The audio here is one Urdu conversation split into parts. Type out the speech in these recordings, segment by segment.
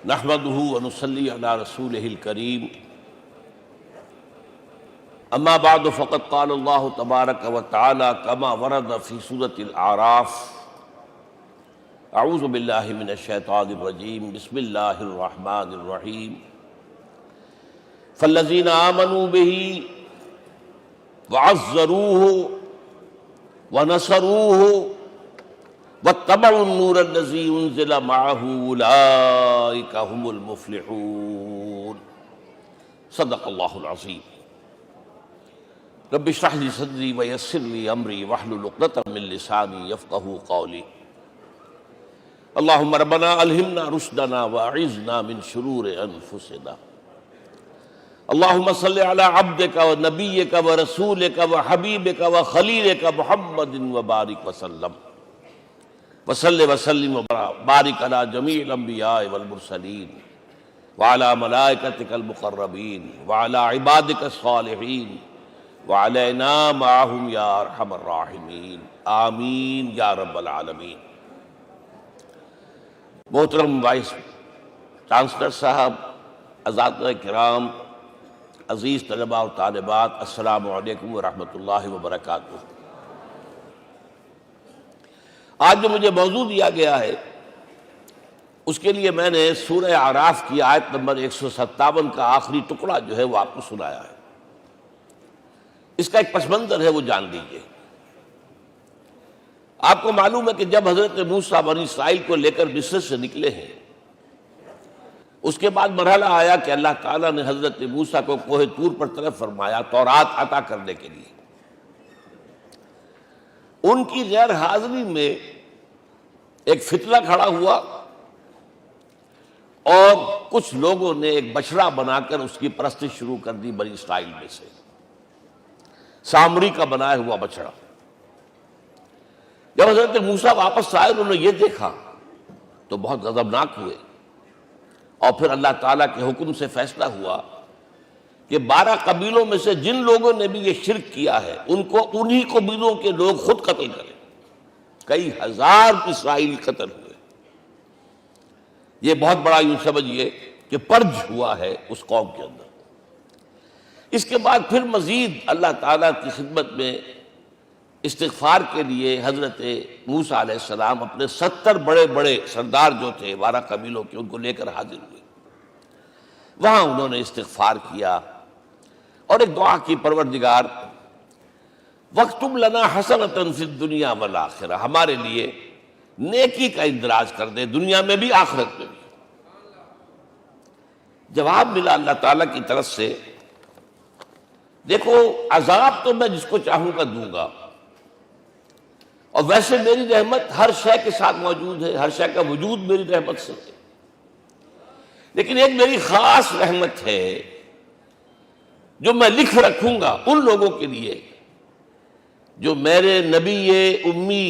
نحمده ونصلي على رسوله الكريم اما بعد فقد قال الله تبارك وتعالى كما ورد في سورة الأعراف اعوذ باللہ من الشیطان الرجیم بسم اللہ الرحمن الرحیم فالذین آمنوا به وعزروه ونصروه واتبعوا النور الذي انزل معه اولئک هم المفلحون صدق اللہ العظیم رب اشرح لي صدری ویسر لي امری واحلل عقدۃ من لسانی یفقہوا قولی اللہم ربنا الہمنا رشدنا واعذنا من شرور انفسنا اللہم صل علی عبدک ونبیک ورسولک وحبیبک وخلیلک محمد وبارک وسلم وصلی وسلم وبارک علی جمیع الانبیاء والمرسلین وعلی ملائکتک المقربین وعلی عبادک الصالحین وعلینا معہم یا ارحم الراحمین آمین یا رب العالمین۔ محترم وائس چانسلر صاحب، اساتذہ کرام، عزیز طلباء و طالبات، السلام علیکم ورحمۃ اللہ وبرکاتہ۔ آج جو مجھے موضوع دیا گیا ہے اس کے لیے میں نے سورہ اعراف کی آیت نمبر 157 کا آخری ٹکڑا جو ہے وہ آپ کو سنایا ہے۔ اس کا ایک پس منظر ہے وہ جان لیجیے۔ آپ کو معلوم ہے کہ جب حضرت موسیٰ بنی اسرائیل کو لے کر مصر سے نکلے ہیں، اس کے بعد مرحلہ آیا کہ اللہ تعالیٰ نے حضرت موسیٰ کو کوہ طور پر طلب فرمایا تورات عطا کرنے کے لیے۔ ان کی غیر حاضری میں ایک فتنہ کھڑا ہوا اور کچھ لوگوں نے ایک بچڑا بنا کر اس کی پرستش شروع کر دی بنی اسرائیل میں سے، سامری کا بنایا ہوا بچڑا۔ جب حضرت موسیٰ واپس آئے انہوں نے یہ دیکھا تو بہت غضبناک ہوئے، اور پھر اللہ تعالیٰ کے حکم سے فیصلہ ہوا کہ 12 قبیلوں میں سے جن لوگوں نے بھی یہ شرک کیا ہے ان کو انہی قبیلوں کے لوگ خود قتل کریں۔ کئی ہزار اسرائیلی قتل ہوئے۔ یہ بہت بڑا یوں سمجھیے کہ پرج ہوا ہے اس قوم کے اندر۔ اس کے بعد پھر مزید اللہ تعالیٰ کی خدمت میں استغفار کے لیے حضرت موسیٰ علیہ السلام اپنے 70 بڑے بڑے سردار جو تھے 12 قبیلوں کے ان کو لے کر حاضر ہوئے۔ وہاں انہوں نے استغفار کیا اور ایک دعا کی، پروردگار وَاكْتُبْ لَنَا حَسَنَةً فِي الدُّنْيَا وَالْآخِرَةِ، ہمارے لیے نیکی کا اندراج کر دے، دنیا میں بھی آخرت میں بھی۔ جواب ملا اللہ تعالیٰ کی طرف سے، دیکھو عذاب تو میں جس کو چاہوں گا دوں گا، اور ویسے میری رحمت ہر شے کے ساتھ موجود ہے، ہر شے کا وجود میری رحمت سے ہے، لیکن ایک میری خاص رحمت ہے جو میں لکھ رکھوں گا ان لوگوں کے لیے جو میرے نبی امی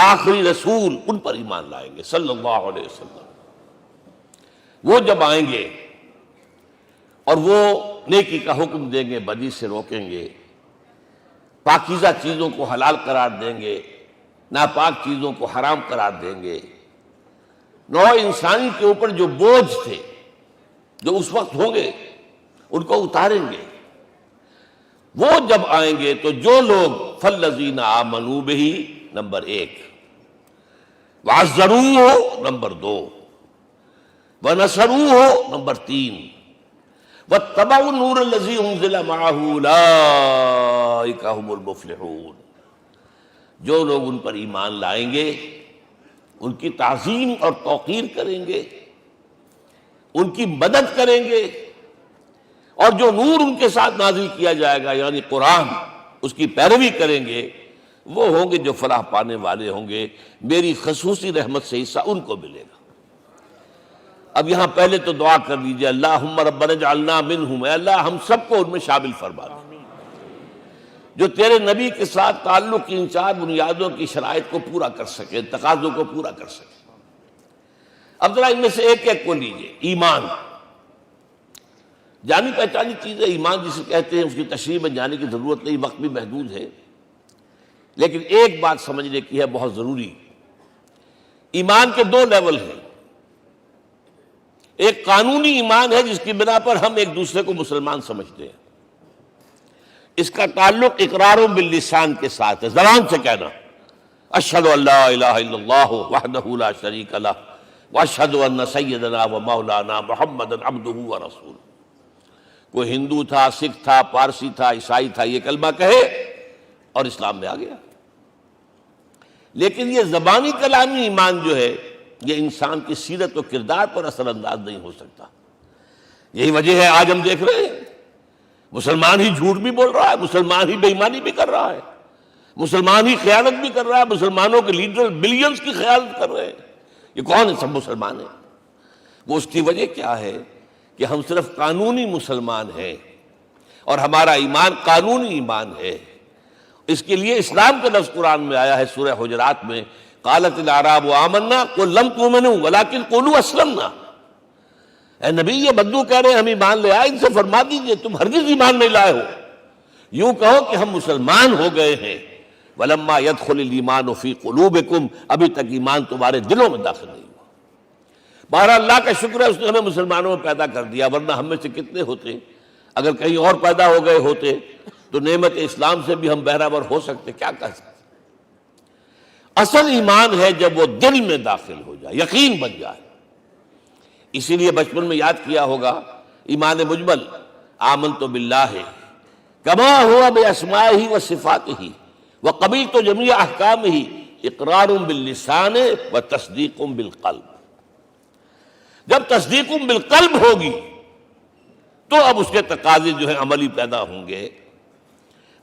آخری رسول ان پر ایمان لائیں گے صلی اللہ علیہ وسلم۔ وہ جب آئیں گے اور وہ نیکی کا حکم دیں گے، بدی سے روکیں گے، پاکیزہ چیزوں کو حلال قرار دیں گے، ناپاک چیزوں کو حرام قرار دیں گے، نوع انسانی کے اوپر جو بوجھ تھے جو اس وقت ہوں گے ان کو اتاریں گے۔ وہ جب آئیں گے تو جو لوگ فالذین آمنوا بہ نمبر 1، وعزروہ نمبر 2، ونصروہ نمبر 3، واتبعوا النور الذی انزل معہ اولئک هم المفلحون، جو لوگ ان پر ایمان لائیں گے، ان کی تعظیم اور توقیر کریں گے، ان کی مدد کریں گے، اور جو نور ان کے ساتھ نازل کیا جائے گا یعنی قرآن، اس کی پیروی کریں گے، وہ ہوں گے جو فلاح پانے والے ہوں گے، میری خصوصی رحمت سے حصہ ان کو ملے گا۔ اب یہاں پہلے تو دعا کر لیجئے، اللہم ربنا اجعلنا منہم، اے اللہ ہم سب کو ان میں شامل فرما دے جو تیرے نبی کے ساتھ تعلق کی ان 4 بنیادوں کی شرائط کو پورا کر سکے، تقاضوں کو پورا کر سکے۔ اب ذرا ان میں سے ایک ایک کو لیجئے۔ ایمان جانی پہچانی چیز ہے، ایمان جسے کہتے ہیں، اس کی تشریح میں جانے کی ضرورت نہیں، وقت بھی محدود ہے، لیکن ایک بات سمجھنے کی ہے بہت ضروری۔ ایمان کے 2 لیول ہیں، ایک قانونی ایمان ہے جس کی بنا پر ہم ایک دوسرے کو مسلمان سمجھتے ہیں. اس کا تعلق اقرار باللسان کے ساتھ ہے، زبان سے کہنا اشہد ان لا الہ الا اللہ وحدہ لا شریک لہ واشہد ان سیدنا و مولانا محمد عبدہ ورسولہ. کوئی ہندو تھا، سکھ تھا، پارسی تھا، عیسائی تھا، یہ کلمہ کہے اور اسلام میں آ گیا. لیکن یہ زبانی کلامی ایمان جو ہے یہ انسان کی سیرت و کردار پر اثر انداز نہیں ہو سکتا. یہی وجہ ہے آج ہم دیکھ رہے ہیں مسلمان ہی جھوٹ بھی بول رہا ہے، مسلمان ہی بے ایمانی بھی کر رہا ہے، مسلمان ہی خیانت بھی کر رہا ہے، مسلمانوں کے لیڈر بلینز کی خیانت کر رہے ہیں. یہ کون ہے؟ سب مسلمان ہیں. وہ اس کی وجہ کیا ہے کہ ہم صرف قانونی مسلمان ہیں اور ہمارا ایمان قانونی ایمان ہے. اس کے لیے اسلام کا لفظ قرآن میں آیا ہے سورہ حجرات میں، قالت الاعراب آمنا قل لم تؤمنوا ولکن قولوا اسلمنا. اے نبی یہ بدو کہہ رہے ہیں ہم ایمان لے آئے، ان سے فرما دیجئے تم ہرگز ایمان نہیں لائے ہو، یوں کہو کہ ہم مسلمان ہو گئے ہیں. ولما يدخل الايمان في قلوبكم، ابھی تک ایمان تمہارے دلوں میں داخل نہیں ہوا. بہرحال اللہ کا شکر ہے اس نے ہمیں مسلمانوں میں پیدا کر دیا، ورنہ ہم میں سے کتنے ہوتے اگر کہیں اور پیدا ہو گئے ہوتے تو نعمت اسلام سے بھی ہم بہرہ ہو سکتے. کیا کہہ سکتے؟ اصل ایمان ہے جب وہ دل میں داخل ہو جائے، یقین بن جائے. اسی لیے بچپن میں یاد کیا ہوگا ایمان مجمل، آمنت باللہ کما ہوا باسمائہ و صفاتہ وقبلت جمیع احکامہ اقرار باللسان و تصدیق بالقلب. جب تصدیق بالقلب ہوگی تو اب اس کے تقاضے جو ہیں عملی پیدا ہوں گے.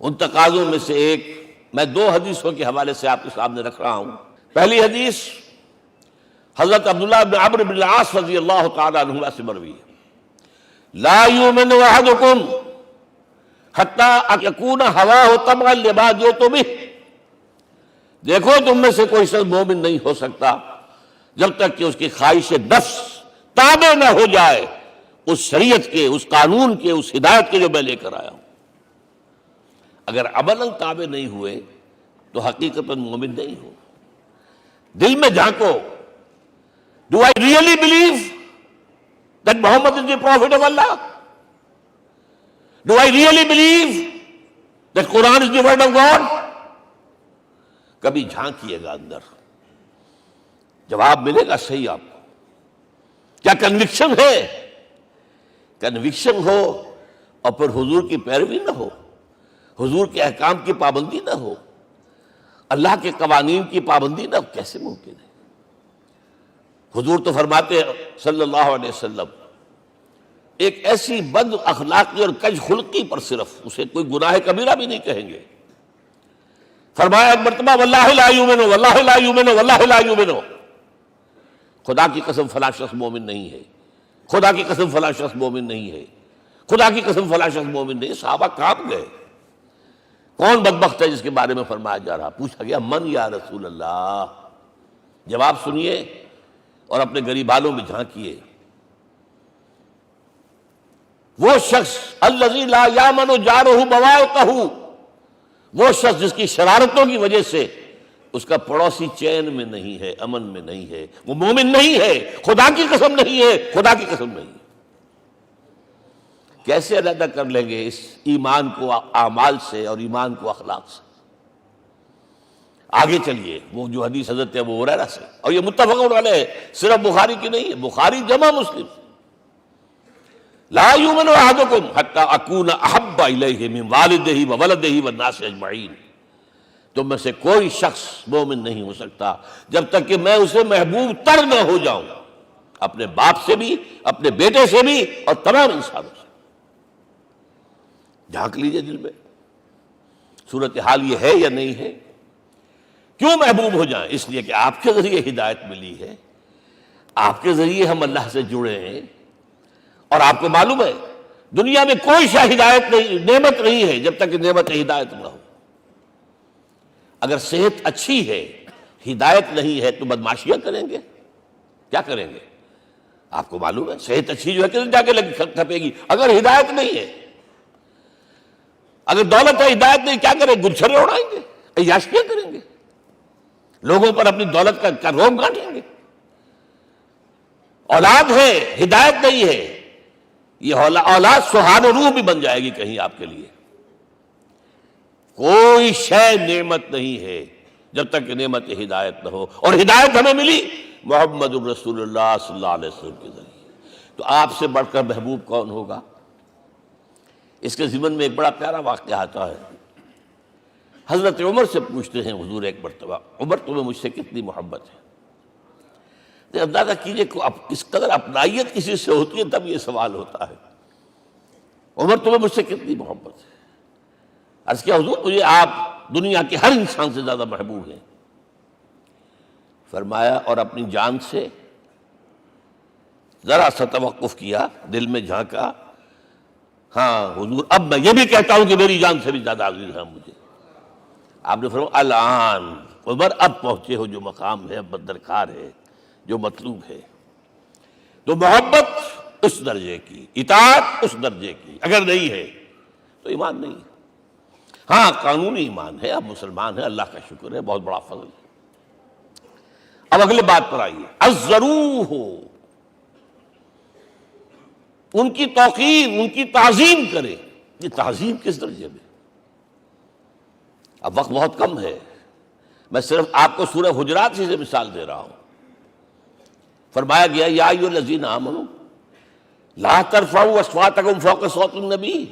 ان تقاضوں میں سے ایک میں دو حدیثوں کے حوالے سے آپ کے سامنے رکھ رہا ہوں. پہلی حدیث حضرت عبداللہ بن عمرو بن العاص رضی اللہ تعالی عنہما سے مروی ہے، لا یؤمن احدکم حتی یکون ہواہ طبعا لما جئت بہ. دیکھو تم میں سے کوئی شخص مومن نہیں ہو سکتا جب تک کہ اس کی خواہش نفس تابع نہ ہو جائے اس شریعت کے، اس قانون کے، اس ہدایت کے جو میں لے کر آیا ہوں. اگر عملاً تابع نہیں ہوئے تو حقیقتاً مومن نہیں ہو. دل میں جھانکو، Do I really believe that Muhammad is the prophet of Allah? Do I really believe that Quran is the word of God? کبھی جھانکیے گا اندر، جواب ملے گا صحیح آپ کو. کیا کنوکشن ہے؟ کنوکشن ہو اور پھر حضور کی پیروی نہ ہو، حضور کے احکام کی پابندی نہ ہو، اللہ کے قوانین کی پابندی نہ ہو، کیسے ممکن ہے؟ حضور تو فرماتے ہیں صلی اللہ علیہ وسلم ایک ایسی بد اخلاقی اور کج خلقی پر صرف اسے کوئی گناہ کبیرہ بھی نہیں کہیں گے. فرمایا ایک مرتبہ واللہ لا یؤمن واللہ لا یؤمن واللہ لا یؤمن، خدا کی قسم فلاں شخص مومن نہیں ہے، خدا کی قسم فلاں شخص مومن نہیں ہے، خدا کی قسم فلاں شخص مومن نہیں. صحابہ کانپ گئے، کون بدبخت ہے جس کے بارے میں فرمایا جا رہا؟ پوچھا گیا من یا رسول اللہ. جواب سنیے اور اپنے غریب حالوں میں جھانکیے. وہ شخص الذی لا یامن جارہ بوائقہ، وہ شخص جس کی شرارتوں کی وجہ سے اس کا پڑوسی چین میں نہیں ہے، امن میں نہیں ہے، وہ مومن نہیں ہے. خدا کی قسم نہیں ہے، خدا کی قسم نہیں ہے. کیسے علیحدہ کر لیں گے اس ایمان کو اعمال سے اور ایمان کو اخلاق سے؟ آگے چلیے، وہ جو حدیث حضرت ابو ہریرہ سے، اور یہ متفق علیہ، صرف بخاری کی نہیں ہے، بخاری جمع مسلم. لا یؤمن احدکم حتی اکون احب الیہ من والدہ وولدہ والناس اجمعین. تم میں سے کوئی شخص مومن نہیں ہو سکتا جب تک کہ میں اسے محبوب تر نہ ہو جاؤں، اپنے باپ سے بھی، اپنے بیٹے سے بھی، اور تمام انسانوں سے. جھانک لیجئے دل میں صورتحال یہ ہے یا نہیں ہے. کیوں محبوب ہو جائیں؟ اس لیے کہ آپ کے ذریعے ہدایت ملی ہے، آپ کے ذریعے ہم اللہ سے جڑے ہیں. اور آپ کو معلوم ہے دنیا میں کوئی شے ہدایت نہیں، نعمت نہیں ہے جب تک کہ نعمت ہدایت نہ ہو. اگر صحت اچھی ہے، ہدایت نہیں ہے تو بدماشیاں کریں گے. کیا کریں گے؟ آپ کو معلوم ہے صحت اچھی جو ہے کدھر جا کے کھپے گی اگر ہدایت نہیں ہے. اگر دولت ہے، ہدایت نہیں، کیا کریں؟ گلچھرے اڑائیں گے، عیاشیاں کریں گے، لوگوں پر اپنی دولت کا روب گانٹیں گے. اولاد ہے، ہدایت نہیں ہے، یہ اولاد سہان روح بھی بن جائے گی کہیں آپ کے لیے۔ کوئی شے نعمت نہیں ہے جب تک کہ نعمت ہدایت نہ ہو، اور ہدایت ہمیں ملی محمد الرسول اللہ صلی اللہ علیہ وسلم کے ذریعے۔ تو آپ سے بڑھ کر محبوب کون ہوگا؟ اس کے ضمن میں ایک بڑا پیارا واقعہ آتا ہے۔ حضرت عمر سے پوچھتے ہیں حضور ایک مرتبہ، عمر تمہیں مجھ سے کتنی محبت ہے؟ تو اندازہ کیجئے کہ کس قدر اپنائیت کسی سے ہوتی ہے تب یہ سوال ہوتا ہے، عمر تمہیں مجھ سے کتنی محبت ہے؟ عرض کیا حضور مجھے آپ دنیا کے ہر انسان سے زیادہ محبوب ہیں۔ فرمایا اور اپنی جان سے؟ ذرا سا توقف کیا، دل میں جھانکا، ہاں حضور اب میں یہ بھی کہتا ہوں کہ میری جان سے بھی زیادہ عزیز ہے مجھے۔ آپ نے فرمایا الان عمر اب پہنچے ہو جو مقام ہے، اب درکار ہے، جو مطلوب ہے۔ تو محبت اس درجے کی، اطاعت اس درجے کی اگر نہیں ہے تو ایمان نہیں ہے۔ ہاں قانونی ایمان ہے، اب مسلمان ہے، اللہ کا شکر ہے، بہت بڑا فضل ہے۔ اب اگلے بات پر آئیے، الضروح، ان کی توقیر، ان کی تعظیم کرے۔ یہ تعظیم کس درجے میں؟ اب وقت بہت کم ہے، میں صرف آپ کو سورہ حجرات سے مثال دے رہا ہوں۔ فرمایا گیا یا ایھا الذین آمنوا لا ترفعوا اصواتکم فوق صوت النبی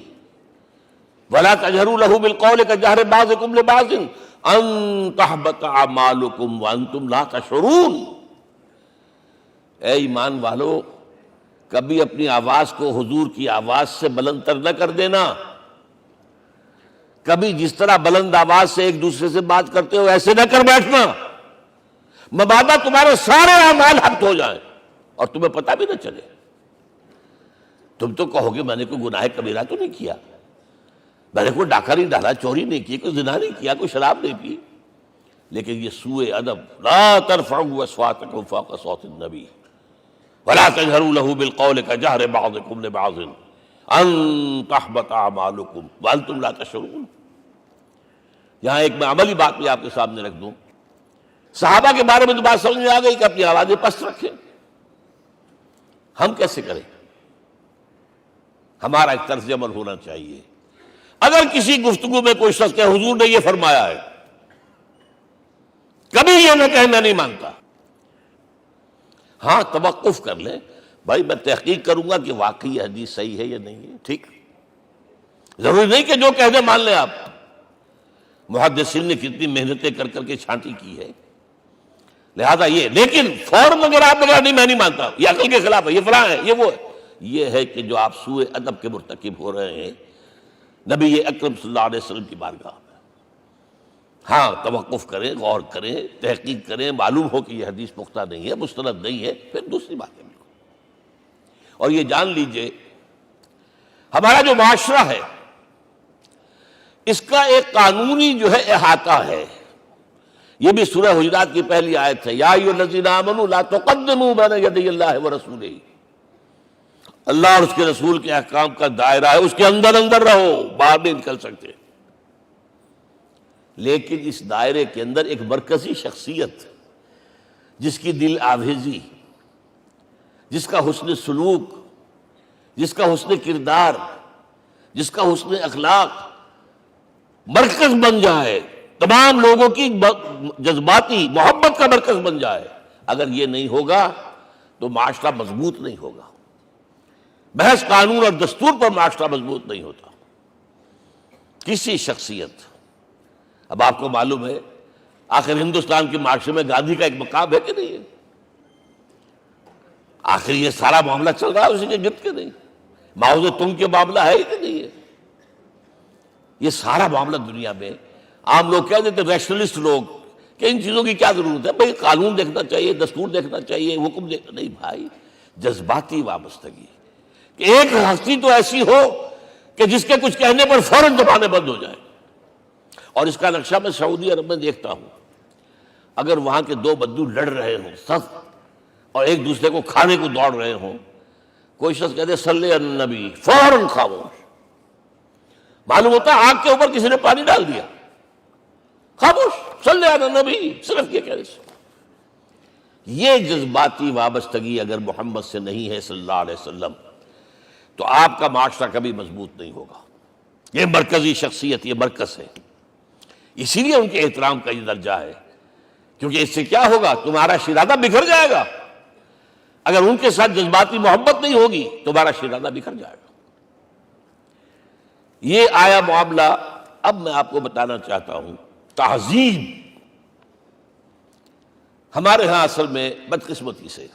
ولا تجہروا لہ بالقول کجہر بعضکم لبعض ان تحبط اعمالکم وانتم لا تشعرون۔ اے ایمان والو، کبھی اپنی آواز کو حضور کی آواز سے بلند تر نہ کر دینا۔ کبھی جس طرح بلند آواز سے ایک دوسرے سے بات کرتے ہو ایسے نہ کر بیٹھنا، مبادا تمہارے سارے اعمال حبط ہو جائیں اور تمہیں پتہ بھی نہ چلے۔ تم تو کہو گے میں نے کوئی گناہ کبیرہ تو نہیں کیا، میں نے کوئی ڈاکہ نہیں ڈالا، چوری نہیں کی، کوئی زنا نہیں کیا، کوئی شراب نہیں پی، لیکن یہ سوء ادب، لا ترفعوا اصواتکم فوق صوت النبی ولا تجہروا لہ بالقول کجہر بعضکم لبعض ان تحبط اعمالکم وانتم لا تشعرون۔ یہاں ایک میں عملی بات بھی آپ کے سامنے رکھ دوں، صحابہ کے بارے میں تو بات سمجھ میں آ گئی کہ اپنی آوازیں پست رکھیں، ہم کیسے کریں؟ ہمارا ایک طرز عمل ہونا چاہیے۔ اگر کسی گفتگو میں کوئی شخص کہ حضور نے یہ فرمایا ہے، کبھی یہ نہ کہے میں نہیں مانتا، ہاں توقف کر لیں، بھائی میں تحقیق کروں گا کہ واقعی یہ حدیث صحیح ہے یا نہیں ہے، ٹھیک، ضروری نہیں کہ جو کہہ دیں مان لیں آپ۔ محدثین نے کتنی محنتیں کر کر کے چھانٹی کی ہے، لہذا یہ، لیکن فوراً اگر آپ نے کہا نہیں میں نہیں مانتا، یہ عقل کے خلاف ہے، یہ فلاں ہے، یہ وہ ہے، یہ ہے کہ جو آپ سوء ادب کے مرتکب ہو رہے ہیں نبی اکرم صلی اللہ علیہ وسلم کی بارگاہ میں۔ ہاں توقف کریں، غور کریں، تحقیق کریں، معلوم ہو کہ یہ حدیث پختہ نہیں ہے، مستند نہیں ہے، پھر دوسری بات ہے۔ اور یہ جان لیجئے ہمارا جو معاشرہ ہے اس کا ایک قانونی جو ہے احاطہ ہے، یہ بھی سورہ حجرات کی پہلی آیت ہے، یا ایھا الذین آمنوا لا تقدموا بین یدی اللہ ورسولہ۔ اللہ اور اس کے رسول کے احکام کا دائرہ ہے، اس کے اندر اندر رہو، باہر نہیں نکل سکتے، لیکن اس دائرے کے اندر ایک مرکزی شخصیت جس کی دل آویزی، جس کا حسن سلوک، جس کا حسن کردار، جس کا حسن اخلاق مرکز بن جائے، تمام لوگوں کی جذباتی محبت کا مرکز بن جائے، اگر یہ نہیں ہوگا تو معاشرہ مضبوط نہیں ہوگا۔ محض قانون اور دستور پر معاشرہ مضبوط نہیں ہوتا۔ کسی شخصیت، اب آپ کو معلوم ہے آخر ہندوستان کے معاشرے میں گاندھی کا ایک مقام ہے کہ نہیں ہے؟ آخر یہ سارا معاملہ چل رہا ہے اسی کے گرد کے نہیں؟ ماؤ زے تنگ کے معاملہ ہے کہ نہیں ہے؟ یہ سارا معاملہ دنیا میں عام لوگ کہہ دیتے، ریشنلسٹ لوگ، کہ ان چیزوں کی کیا ضرورت ہے، بھائی قانون دیکھنا چاہیے، دستور دیکھنا چاہیے، حکم دیکھنا نہیں بھائی، جذباتی وابستگی کہ ایک ہستی تو ایسی ہو کہ جس کے کچھ کہنے پر فوراً زبانیں بند ہو جائیں۔ اور اس کا نقشہ میں سعودی عرب میں دیکھتا ہوں، اگر وہاں کے دو بدو لڑ رہے ہوں سخت اور ایک دوسرے کو کھانے کو دوڑ رہے ہوں، کوئی شخص کہتے صلی علی النبی، فوراً خاموش، معلوم ہوتا ہے آگ کے اوپر کسی نے پانی ڈال دیا، خاموش، صلی علی النبی، صرف یہ کہنے سے۔ یہ جذباتی وابستگی اگر محمد سے نہیں ہے صلی اللہ علیہ وسلم تو آپ کا معاشرہ کبھی مضبوط نہیں ہوگا۔ یہ مرکزی شخصیت، یہ مرکز ہے، اسی لیے ان کے احترام کا یہ درجہ ہے، کیونکہ اس سے کیا ہوگا؟ تمہارا شیرازہ بکھر جائے گا۔ اگر ان کے ساتھ جذباتی محبت نہیں ہوگی تمہارا شیرازہ بکھر جائے گا۔ یہ آیا معاملہ۔ اب میں آپ کو بتانا چاہتا ہوں تہذیب ہمارے ہاں اصل میں بدقسمتی سے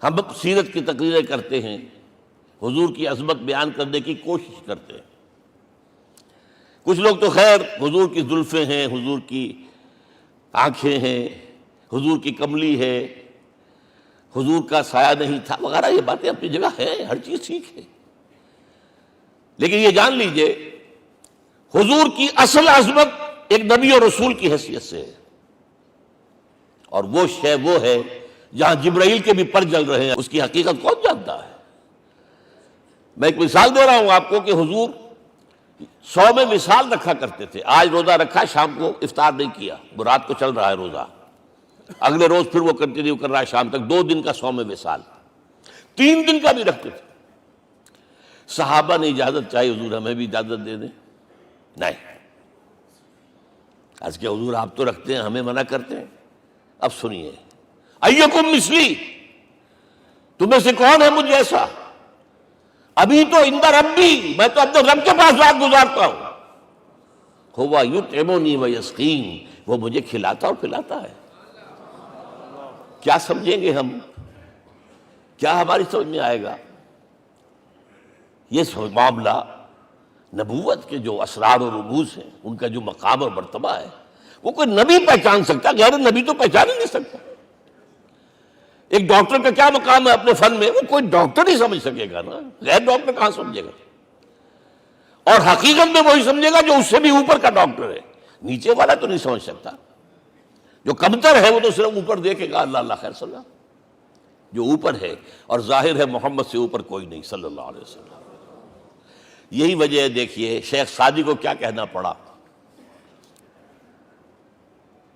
ہم سیرت کی تقریریں کرتے ہیں، حضور کی عظمت بیان کرنے کی کوشش کرتے ہیں۔ کچھ لوگ تو خیر حضور کی زلفیں ہیں، حضور کی آنکھیں ہیں، حضور کی کملی ہے، حضور کا سایہ نہیں تھا وغیرہ، یہ باتیں اپنی جگہ ہیں، ہر چیز ٹھیک ہے، لیکن یہ جان لیجئے حضور کی اصل عظمت ایک نبی اور رسول کی حیثیت سے ہے، اور وہ شے وہ ہے جہاں جبرائیل کے بھی پر جل رہے ہیں، اس کی حقیقت کون جانتا ہے؟ میں ایک مثال دے رہا ہوں آپ کو کہ حضور 100 میں وصال رکھا کرتے تھے۔ آج روزہ رکھا، شام کو افطار نہیں کیا، وہ رات کو چل رہا ہے روزہ، اگلے روز پھر وہ کنٹینیو کر رہا ہے شام تک، 2 دن کا 100 میں وصال، 3 دن کا بھی رکھتے تھے۔ صحابہ نے اجازت چاہی، حضور ہمیں بھی اجازت دے دیں، نہیں، آج کے حضور آپ تو رکھتے ہیں، ہمیں منع کرتے ہیں۔ اب سنیے، ایکم مثلی، تمہیں سے کون ہے مجھ جیسا؟ ابھی تو عند ربی، میں تو اپنے رب کے پاس رات گزارتا ہوں، ہوا یطعمنی ویسقین، وہ مجھے کھلاتا اور پلاتا ہے۔ کیا سمجھیں گے ہم؟ کیا ہماری سمجھ میں آئے گا؟ یہ معاملہ نبوت کے جو اسرار و رموز ہیں، ان کا جو مقام اور مرتبہ ہے، وہ کوئی نبی پہچان سکتا، غیر نبی تو پہچان ہی نہیں سکتا۔ ایک ڈاکٹر کا کیا مقام ہے اپنے فن میں؟ وہ کوئی ڈاکٹر ہی سمجھ سکے گا نا، غیر ڈاکٹر کہاں سمجھے گا؟ اور حقیقت میں وہی سمجھے گا جو اس سے بھی اوپر کا ڈاکٹر ہے، نیچے والا تو نہیں سمجھ سکتا۔ جو کمتر ہے وہ تو صرف اوپر دیکھے گا، اللہ اللہ خیر صلی اللہ، جو اوپر ہے اور ظاہر ہے محمد سے اوپر کوئی نہیں صلی اللہ علیہ وسلم۔ یہی وجہ ہے، دیکھیے شیخ سعدی کو کیا کہنا پڑا،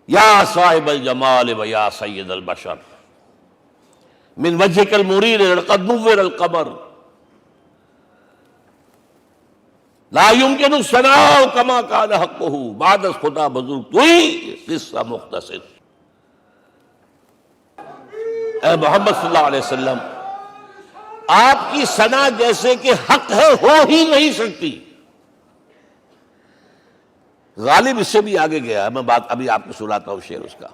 یا صاحب الجمال و یا سید البشر من وجهك المرير قد نور القمر لا يمكن الثناء كما كان حقه بعد از خدا بزرگ توئی قصہ مختصر۔ اے محمد صلی اللہ علیہ وسلم، آپ کی ثنا جیسے کہ حق ہے ہو ہی نہیں سکتی۔ غالب اس سے بھی آگے گیا ہے، میں بات ابھی آپ کو سناتا ہوں شعر اس کا۔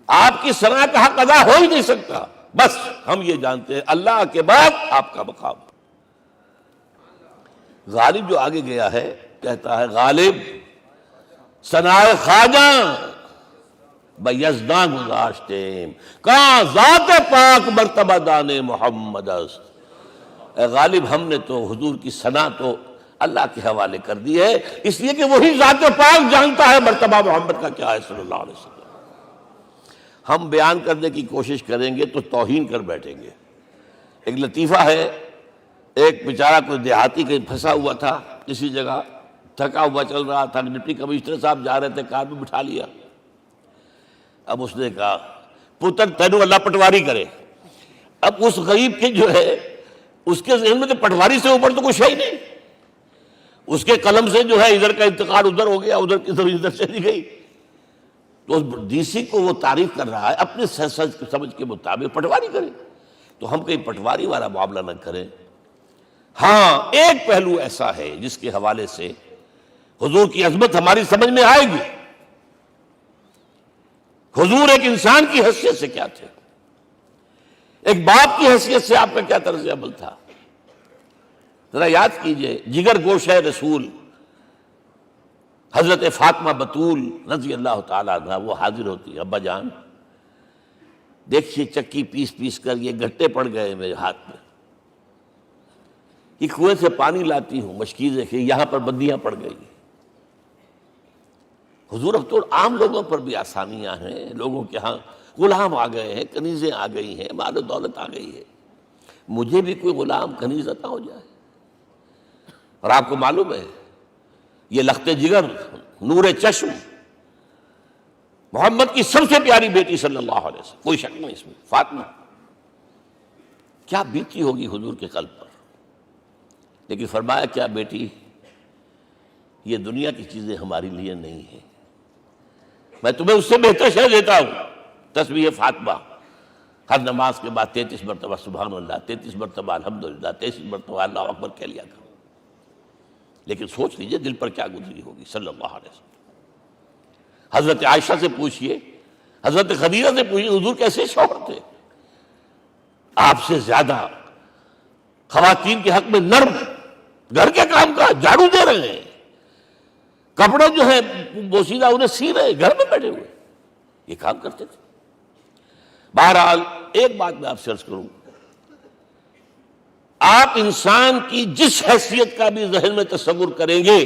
آپ کی ثنا کا حق ادا ہو ہی نہیں سکتا، بس ہم یہ جانتے ہیں اللہ کے بعد آپ کا مقام۔ غالب جو آگے گیا ہے کہتا ہے، غالب ثنائے خواجہ بیزداں گزاشتیم کہاں ذات پاک مرتبہ دان محمد است۔ اے غالب، ہم نے تو حضور کی ثنا تو اللہ کے حوالے کر دی ہے، اس لیے کہ وہی ذات پاک جانتا ہے مرتبہ محمد کا کیا ہے صلی اللہ علیہ وسلم۔ ہم بیان کرنے کی کوشش کریں گے تو توہین کر بیٹھیں گے۔ ایک لطیفہ ہے، ایک بیچارہ کوئی دیہاتی کہیں پھنسا ہوا تھا کسی جگہ، تھکا ہوا چل رہا تھا، ڈپٹی کمشنر صاحب جا رہے تھے، کار میں بٹھا لیا۔ اب اس نے کہا، پتر تینوں اللہ پٹواری کرے۔ اب اس غریب کے جو ہے اس کے ذہن میں تو پٹواری سے اوپر تو کچھ ہے ہی نہیں، اس کے قلم سے جو ہے ادھر کا انتقال ادھر ہو گیا، ادھر کی ادھر چلی گئی۔ تو ڈی سی کو وہ تعریف کر رہا ہے، اپنے سمجھ کے مطابق پٹواری کرے، تو ہم کہیں پٹواری والا معاملہ نہ کریں۔ ہاں، ایک پہلو ایسا ہے جس کے حوالے سے حضور کی عظمت ہماری سمجھ میں آئے گی۔ حضور ایک انسان کی حیثیت سے کیا تھے، ایک باپ کی حیثیت سے آپ کا کیا طرز عمل تھا، ذرا یاد کیجئے۔ جگر گوشہ رسول حضرت فاطمہ بطول رضی اللہ تعالیٰ عنہ وہ حاضر ہوتی، ابا جان دیکھیے چکی پیس پیس کر یہ گھٹے پڑ گئے میرے ہاتھ میں، یہ کنویں سے پانی لاتی ہوں، مشکیزیں کہ یہاں پر بندیاں پڑ گئی۔ حضور اب تو عام لوگوں پر بھی آسانیاں ہیں، لوگوں کے ہاں غلام آ گئے ہیں، کنیزیں آ گئی ہیں، مال و دولت آ گئی ہے، مجھے بھی کوئی غلام کنیز عطا ہو جائے۔ اور آپ کو معلوم ہے یہ لخت جگر، نور چشم، محمد کی سب سے پیاری بیٹی صلی اللہ علیہ وسلم، کوئی شک نہیں اس میں، فاطمہ، کیا بیتی ہوگی حضور کے قلب پر. لیکن فرمایا کیا بیٹی، یہ دنیا کی چیزیں ہمارے لیے نہیں ہیں، میں تمہیں اس سے بہتر شے دیتا ہوں. تسبیح فاطمہ ہر نماز کے بعد 33 مرتبہ سبحان اللہ، 33 مرتبہ الحمدللہ، 33 مرتبہ اللہ اکبر کہہ لیا کرو. لیکن سوچ لیجئے دل پر کیا گزری ہوگی صلی اللہ علیہ وسلم. حضرت عائشہ سے پوچھئے، حضرت خدیجہ سے پوچھئے حضور کیسے شوہر تھے، آپ سے زیادہ خواتین کے حق میں نرم، گھر کے کام کا جھاڑو دے رہے ہیں، کپڑے جو ہے بوسیدہ انہیں سی رہے، گھر میں بیٹھے ہوئے یہ کام کرتے تھے. بہرحال ایک بات میں آپ سے عرض کروں، آپ انسان کی جس حیثیت کا بھی ذہن میں تصور کریں گے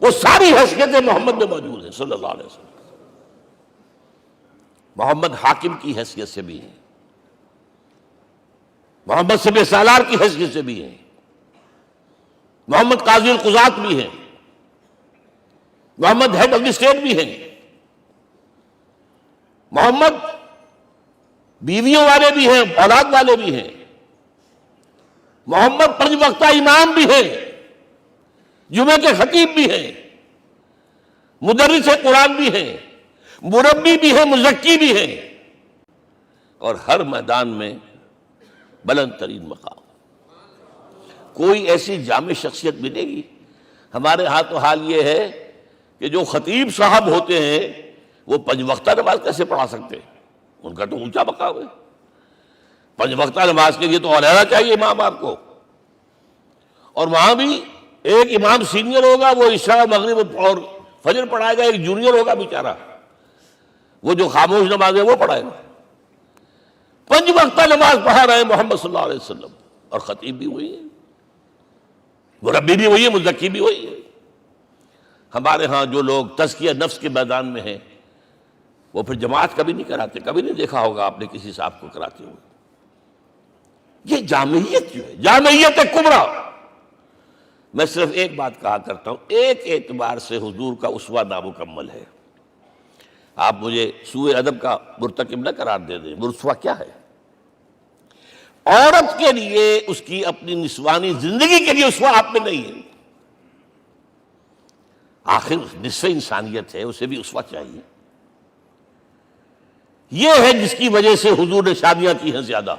وہ ساری حیثیتیں محمد میں موجود ہیں صلی اللہ علیہ وسلم. محمد حاکم کی حیثیت سے بھی ہیں، محمد سب سالار کی حیثیت سے بھی ہیں، محمد قاضی القضات بھی ہیں، محمد ہیڈ آف دی اسٹیٹ بھی ہیں، محمد بیویوں والے بھی ہیں، اولاد والے بھی ہیں، محمد 5 وقتہ امام بھی ہیں، جمعے کے خطیب بھی ہیں، مدرس قرآن بھی ہیں، مربی بھی ہیں، مزکی بھی ہیں، اور ہر میدان میں بلند ترین مقام. کوئی ایسی جامع شخصیت ملے گی؟ ہمارے ہاں تو حال یہ ہے کہ جو خطیب صاحب ہوتے ہیں وہ 5 وقتہ نماز کیسے پڑھا سکتے ہیں؟ ان کا تو اونچا مقام ہے. 5 وقتہ نماز کے لیے تو علیحدہ چاہیے امام آپ کو، اور وہاں بھی ایک امام سینئر ہوگا، وہ عشاء مغرب اور فجر پڑھائے گا، ایک جونیئر ہوگا بیچارہ، وہ جو خاموش نماز ہے وہ پڑھائے گا. 5 وقتہ نماز پڑھا رہے ہیں محمد صلی اللہ علیہ وسلم، اور خطیب بھی وہی ہے، مربی بھی وہی ہے، مزکی بھی وہی ہے. ہمارے ہاں جو لوگ تزکیہ نفس کے میدان میں ہیں وہ پھر جماعت کبھی نہیں کراتے، کبھی نہیں دیکھا ہوگا آپ نے کسی صاحب کو کراتے ہوئے. یہ جامعیت جو ہے، جامعیت کبریٰ. میں صرف ایک بات کہا کرتا ہوں، ایک اعتبار سے حضور کا اسوہ نامکمل ہے. آپ مجھے سوء ادب کا مرتکب نہ قرار دے دیں. اسوہ کیا ہے؟ عورت کے لیے اس کی اپنی نسوانی زندگی کے لیے اسوہ آپ میں نہیں ہے. آخر نصف انسانیت ہے، اسے بھی اسوہ چاہیے. یہ ہے جس کی وجہ سے حضور نے شادیاں کی ہیں زیادہ.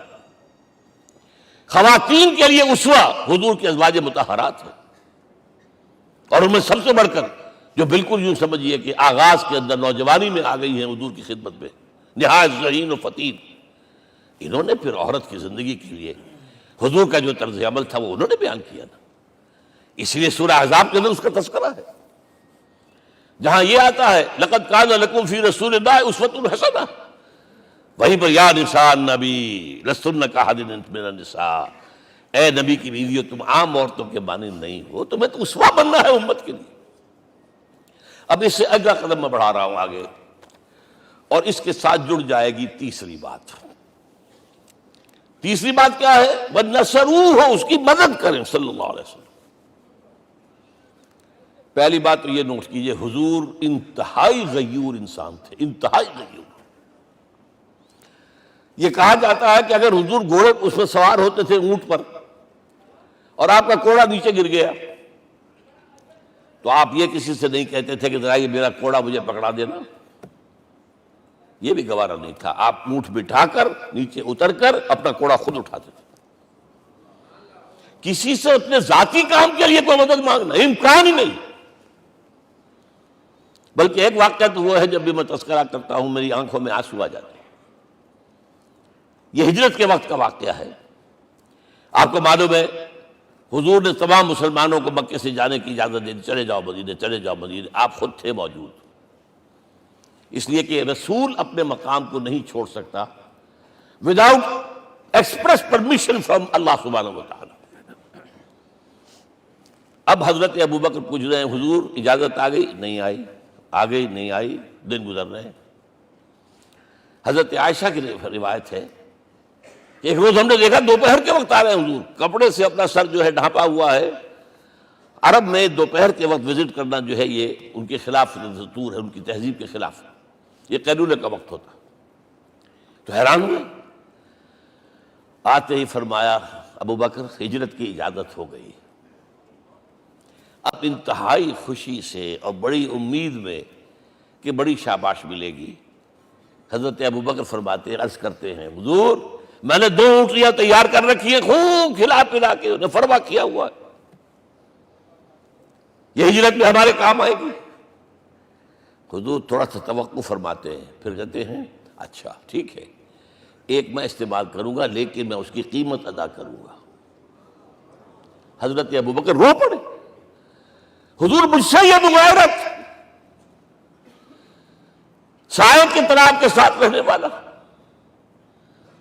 خواتین کے لیے اسوہ حضور کے ازواج مطہرات ہیں، اور ان میں سب سے بڑھ کر جو بالکل یوں سمجھیے کہ آغاز کے اندر نوجوانی میں آ گئی ہیں حضور کی خدمت میں، نہایت ذہین و فطین. انہوں نے پھر عورت کی زندگی کے لیے حضور کا جو طرز عمل تھا وہ انہوں نے بیان کیا نا. اس لیے سورہ احزاب کے اندر اس کا تذکرہ ہے، جہاں یہ آتا ہے لقد کان لکم فی رسول اللہ اسوۃ حسنہ، وہیں پر یا نساء النبی لستن کاحد من النساء، اے نبی کی بیویوں تم عام عورتوں کے مانند نہیں ہو، تمہیں تو اسوہ بننا ہے امت کے لیے. اب اس سے اگلا قدم میں بڑھا رہا ہوں آگے، اور اس کے ساتھ جڑ جائے گی تیسری بات. تیسری بات کیا ہے؟ وَنَصَرُوهُ، اس کی مدد کریں صلی اللہ علیہ وسلم. پہلی بات تو یہ نوٹ کیجئے، حضور انتہائی غیور انسان تھے، انتہائی غیور. یہ کہا جاتا ہے کہ اگر حضور گھوڑے اس میں سوار ہوتے تھے اونٹ پر، اور آپ کا کوڑا نیچے گر گیا تو آپ یہ کسی سے نہیں کہتے تھے کہ ذرا یہ میرا کوڑا مجھے پکڑا دینا، یہ بھی گوارا نہیں تھا. آپ اونٹ بٹھا کر نیچے اتر کر اپنا کوڑا خود اٹھاتے تھے. کسی سے اپنے ذاتی کام کے لیے کوئی مدد مانگنا امکان ہی نہیں. بلکہ ایک واقعہ تو وہ ہے جب بھی میں تذکرہ کرتا ہوں میری آنکھوں میں آنسو آ جاتے ہیں. یہ ہجرت کے وقت کا واقعہ ہے. آپ کو معلوم ہے حضور نے تمام مسلمانوں کو مکے سے جانے کی اجازت دے دی، چلے جاؤ مدینے، چلے جاؤ مدینے. آپ خود تھے موجود، اس لیے کہ رسول اپنے مقام کو نہیں چھوڑ سکتا وداؤٹ ایکسپریس پرمیشن فرام اللہ سبحانہ و تعالی. اب حضرت ابوبکر پوچھ رہے ہیں حضور اجازت آ گئی؟ نہیں آئی. آ گئی؟ نہیں آئی. دن گزر رہے ہیں. حضرت عائشہ کی روایت ہے کہ ایک روز ہم نے دیکھا دوپہر کے وقت آ رہے ہیں حضور، کپڑے سے اپنا سر جو ہے ڈھانپا ہوا ہے. عرب میں دوپہر کے وقت وزٹ کرنا جو ہے یہ ان کے خلاف دستور ہے، ان کی تہذیب کے خلاف. یہ قیلولے کا وقت ہوتا. تو حیران ہوئے. آتے ہی فرمایا ابو بکر ہجرت کی اجازت ہو گئی. اب انتہائی خوشی سے اور بڑی امید میں کہ بڑی شاباش ملے گی، حضرت ابو بکر فرماتے عرض کرتے ہیں حضور میں نے 2 اونٹیاں تیار کر رکھی ہیں، خوب کھلا پلا کے انہیں فرما کیا ہوا ہے، یہ ہجرت میں ہمارے کام آئے گی. حضور تھوڑا سا توقع فرماتے ہیں، پھر کہتے ہیں اچھا ٹھیک ہے، ایک میں استعمال کروں گا لیکن میں اس کی قیمت ادا کروں گا. حضرت ابو بکر رو پڑے. حضور مجھ سے یہ مغایرت، سائے کے طرح کے ساتھ رہنے والا،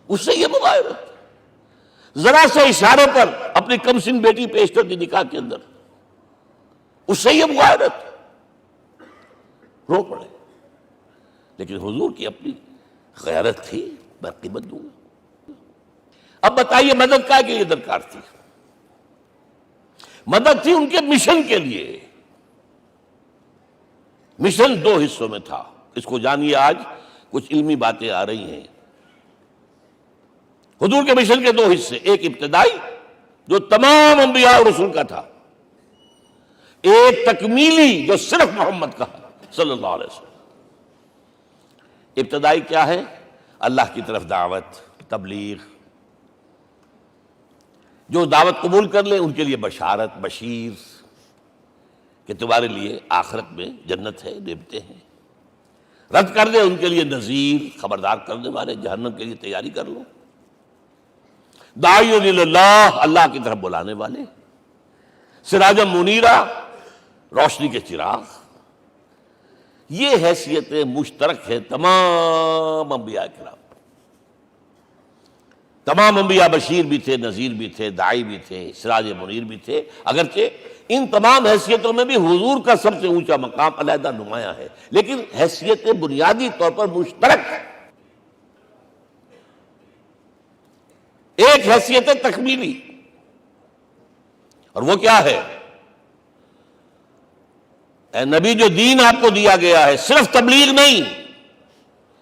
اس سے یہ مغایرت، ذرا سے اشارے پر اپنی کمسن بیٹی پیش کر دی نکاح کے اندر، اس سے یہ مغایرت. رو پڑے. لیکن حضور کی اپنی غیرت تھی، میں قیمت دوں گا. اب بتائیے مدد کا کے لیے درکار تھی؟ مدد تھی ان کے مشن کے لیے. مشن 2 حصوں میں تھا. اس کو جانیے، آج کچھ علمی باتیں آ رہی ہیں. حضور کے مشن کے 2 حصے، ایک ابتدائی جو تمام انبیاء اور رسول کا تھا، ایک تکمیلی جو صرف محمد کا صلی اللہ علیہ وسلم. ابتدائی کیا ہے؟ اللہ کی طرف دعوت، تبلیغ. جو دعوت قبول کر لیں ان کے لیے بشارت، بشیر کہ تمہارے لیے آخرت میں جنت ہے، نعمتیں ہیں. رد کر دیں ان کے لیے نذیر، خبردار کرنے والے، جہنم کے لیے تیاری کر لو. داعی اللہ، اللہ کی طرف بلانے والے. سراجا منیرا، روشنی کے چراغ. یہ حیثیتیں مشترک ہے تمام انبیاء کرام. تمام انبیاء بشیر بھی تھے، نذیر بھی تھے، داعی بھی تھے، سراج منیر بھی تھے. اگرچہ ان تمام حیثیتوں میں بھی حضور کا سب سے اونچا مقام علیحدہ نمایاں ہے، لیکن حیثیتیں بنیادی طور پر مشترک. ایک حیثیت تکمیلی، اور وہ کیا ہے؟ اے نبی جو دین آپ کو دیا گیا ہے صرف تبلیغ نہیں،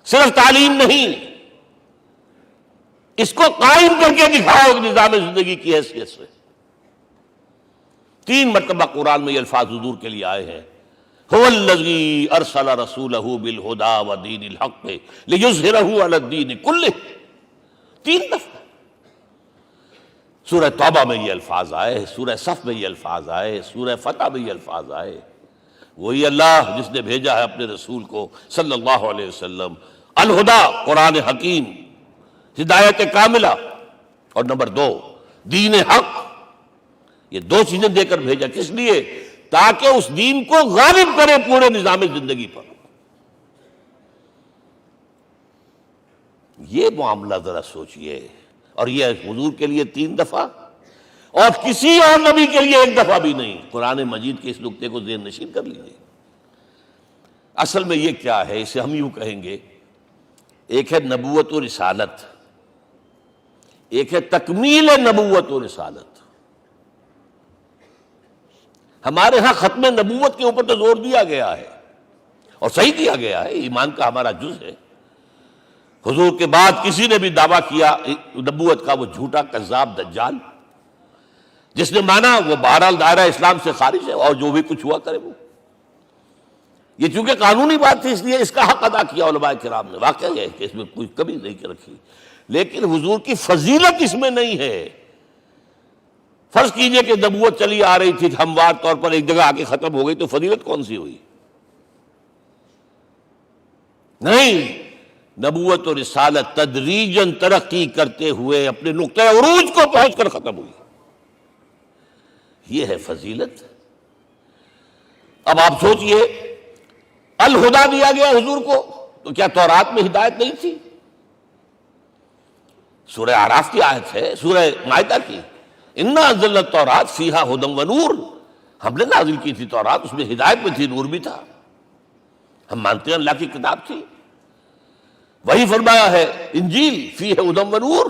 صرف تعلیم نہیں، اس کو قائم کر کے دکھاؤ ایک نظام زندگی کی حیثیت سے. 3 مرتبہ قرآن میں یہ الفاظ حضور کے لیے آئے ہیں، هو الذی ارسل رسولہ بالہدی ودین الحق لیظہرہ علی الدین کلہ. 3 دفعہ سورہ توبہ میں یہ الفاظ آئے، سورہ صف میں یہ الفاظ آئے، سورہ فتح میں یہ الفاظ آئے. وہی اللہ جس نے بھیجا ہے اپنے رسول کو صلی اللہ علیہ وسلم، الہدا قرآن حکیم، ہدایت کاملہ، اور نمبر 2 دین حق. یہ 2 چیزیں دے کر بھیجا. کس لیے؟ تاکہ اس دین کو غالب کرے پورے نظام زندگی پر. یہ معاملہ ذرا سوچئے. اور یہ حضور کے لیے 3 دفعہ، اور کسی اور نبی کے لیے 1 دفعہ بھی نہیں. قرآن مجید کے اس نقطے کو ذہن نشین کر لیجیے. اصل میں یہ کیا ہے؟ اسے ہم یوں کہیں گے، ایک ہے نبوت و رسالت، ایک ہے تکمیل نبوت و رسالت. ہمارے ہاں ختم نبوت کے اوپر تو زور دیا گیا ہے، اور صحیح دیا گیا ہے، ایمان کا ہمارا جز ہے. حضور کے بعد کسی نے بھی دعویٰ کیا نبوت کا، وہ جھوٹا کذاب دجال. جس نے مانا وہ بہرحال دائرہ اسلام سے خارج ہے، اور جو بھی کچھ ہوا کرے وہ. یہ چونکہ قانونی بات تھی اس لیے اس کا حق ادا کیا علماء کرام نے. واقعہ یہ ہے کہ اس میں کوئی کمی نہیں رکھی، لیکن حضور کی فضیلت اس میں نہیں ہے. فرض کیجئے کہ نبوت چلی آ رہی تھی ہموار طور پر، ایک جگہ آ کے ختم ہو گئی، تو فضیلت کون سی ہوئی؟ نہیں، نبوت اور رسالت تدریجاً ترقی کرتے ہوئے اپنے نقطۂ عروج کو پہنچ کر ختم ہوئی. یہ ہے فضیلت. اب آپ سوچئے، الہدا دیا گیا حضور کو، تو کیا تورات میں ہدایت نہیں تھی؟ سورہ اعراف کی آیت ہے، سورہ مائدہ کی، انا انزلنا التوراۃ فیہا ھدی ونور. ہم نے نازل کی تھی تورات، اس میں ہدایت بھی تھی، نور بھی تھا. ہم مانتے ہیں اللہ کی کتاب تھی. وہی فرمایا ہے انجیل فیہا ھدی ونور،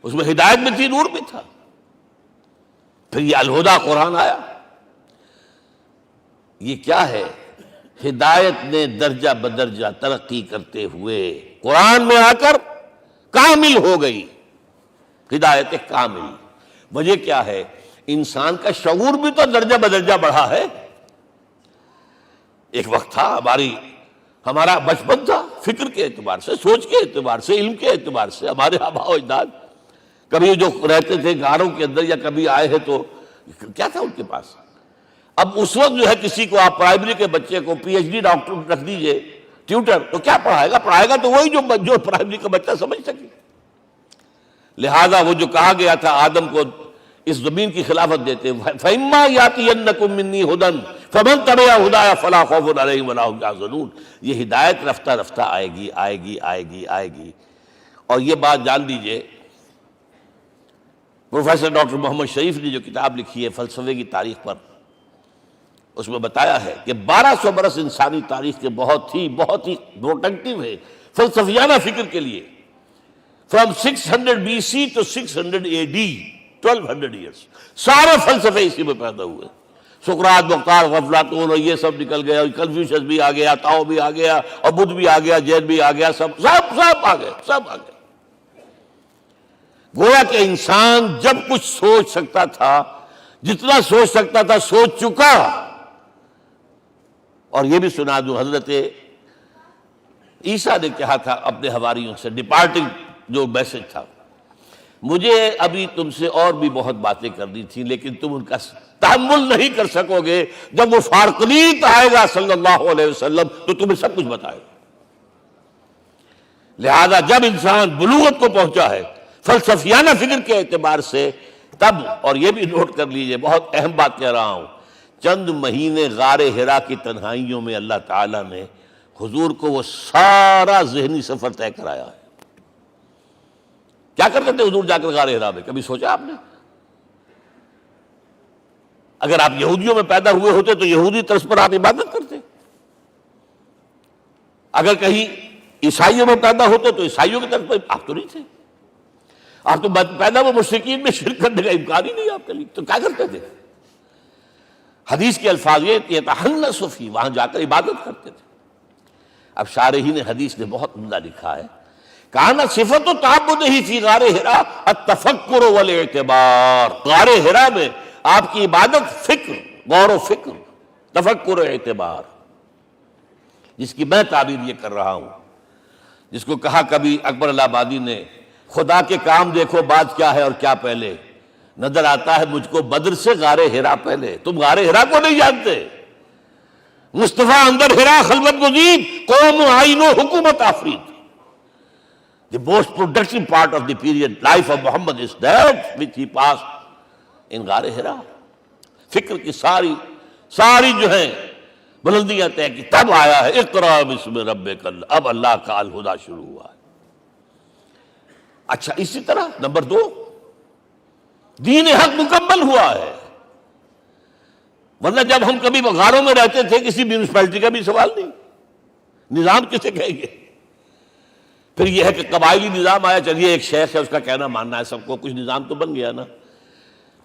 اس میں ہدایت بھی تھی، نور بھی تھا. پھر یہ الہدا قرآن آیا. یہ کیا ہے؟ ہدایت نے درجہ بدرجہ ترقی کرتے ہوئے قرآن میں آ کر کامل ہو گئی، ہدایت کامل۔ وجہ کیا ہے؟ انسان کا شعور بھی تو درجہ بدرجہ بڑھا ہے۔ ایک وقت تھا ہمارا بچپن تھا، فکر کے اعتبار سے، سوچ کے اعتبار سے، علم کے اعتبار سے ہمارے آباء و اجداد کبھی جو رہتے تھے غاروں کے اندر یا کبھی آئے ہیں تو کیا تھا ان کے پاس؟ اب اس وقت جو ہے کسی کو آپ پرائمری کے بچے کو پی ایچ ڈی ڈاکٹر رکھ دیجئے ٹیوٹر، تو کیا پڑھائے گا تو وہی جو پرائمری کا بچہ سمجھ سکے۔ لہذا وہ جو کہا گیا تھا آدم کو اس زمین کی خلافت دیتے، فَإِمَّا يَأْتِيَنَّكُم مِّنِّي هُدًى فَمَن تَبِعَ هُدَايَ فَلَا خَوْفٌ عَلَيْهِمْ وَلَا هُمْ يَحْزَنُونَ۔ یہ ہدایت رفتہ رفتہ آئے گی آئے گی آئے گی آئے گی۔ اور یہ بات جان لیجئے، پروفیسر ڈاکٹر محمد شریف نے جو کتاب لکھی ہے فلسفے کی تاریخ پر، اس میں بتایا ہے کہ 1200 برس انسانی تاریخ کے بہت ہی پروڈکٹیو ہے فلسفیانہ فکر کے لیے۔ From 600 BC to 600 AD 1200 years سارے فلسفے اسی میں پیدا ہوئے۔ سقراط، مختار، افلاطون اور یہ سب نکل گئے، کنفیوشس بھی آ گیا، تاؤ بھی آ گیا، اور بدھ بھی آ گیا، جین بھی آ گیا، سب آ گئے۔ گویا کہ انسان جب کچھ سوچ سکتا تھا، جتنا سوچ سکتا تھا سوچ چکا۔ اور یہ بھی سنا دوں، حضرت عیسیٰ نے کہا تھا اپنے حواریوں سے، ڈپارٹنگ جو میسج تھا، مجھے ابھی تم سے اور بھی بہت باتیں کرنی تھی لیکن تم ان کا تحمل نہیں کر سکو گے، جب وہ فارقلیت آئے گا صلی اللہ علیہ وسلم تو تمہیں سب کچھ بتائے گا۔ لہذا جب انسان بلوغت کو پہنچا ہے فلسفیانہ فکر کے اعتبار سے، تب، اور یہ بھی نوٹ کر لیجئے، بہت اہم بات کہہ رہا ہوں، چند مہینے غار حرا کی تنہائیوں میں اللہ تعالیٰ نے حضور کو وہ سارا ذہنی سفر طے کرایا ہے۔ کیا کرتے تھے حضور جا کر غار حرا میں؟ کبھی سوچا آپ نے؟ اگر آپ یہودیوں میں پیدا ہوئے ہوتے تو یہودی طرز پر آپ عبادت کرتے، اگر کہیں عیسائیوں میں پیدا ہوتے تو عیسائیوں کی طرف پر آپ تو نہیں تھے، آپ تو پیدا وہ مشرکین میں شرک کرنے کا امکان ہی نہیں آپ کے لیے، تو کیا کرتے تھے؟ حدیث کے الفاظ یہ یتحنث فی، وہاں جا کر عبادت کرتے تھے۔ اب شارحین حدیث نے بہت عمدہ لکھا ہے، کان صفت تعبدہ فی غار حرا التفکر والاعتبار، غار حرا میں آپ کی عبادت فکر، غور و فکر، تفکر و اعتبار، جس کی میں تعبیر یہ کر رہا ہوں، جس کو کہا کبھی اکبر الہ آبادی نے، خدا کے کام دیکھو بعد کیا ہے اور کیا پہلے، نظر آتا ہے مجھ کو بدر سے غار حرا پہلے۔ تم غار حرا کو نہیں جانتے؟ مصطفیٰ اندر حرا خلوت گزید، قوم آئین و حکومت آفرید۔ The most productive part of the period life of Muhammad is that which he passed in غار حرا۔ فکر کی ساری جو ہیں بلندیاں طے کی، تب آیا ہے اقرأ بسم ربک، اب اللہ کا الہدیٰ شروع ہوا ہے۔ اچھا، اسی طرح نمبر 2، دین حق مکمل ہوا ہے۔ ورنہ جب ہم کبھی غاروں میں رہتے تھے کسی میونسپلٹی کا بھی سوال نہیں، نظام کسے کہیں گے؟ پھر یہ ہے کہ قبائلی نظام آیا، چلیے ایک شیخ ہے اس کا کہنا ماننا ہے سب کو، کچھ نظام تو بن گیا نا۔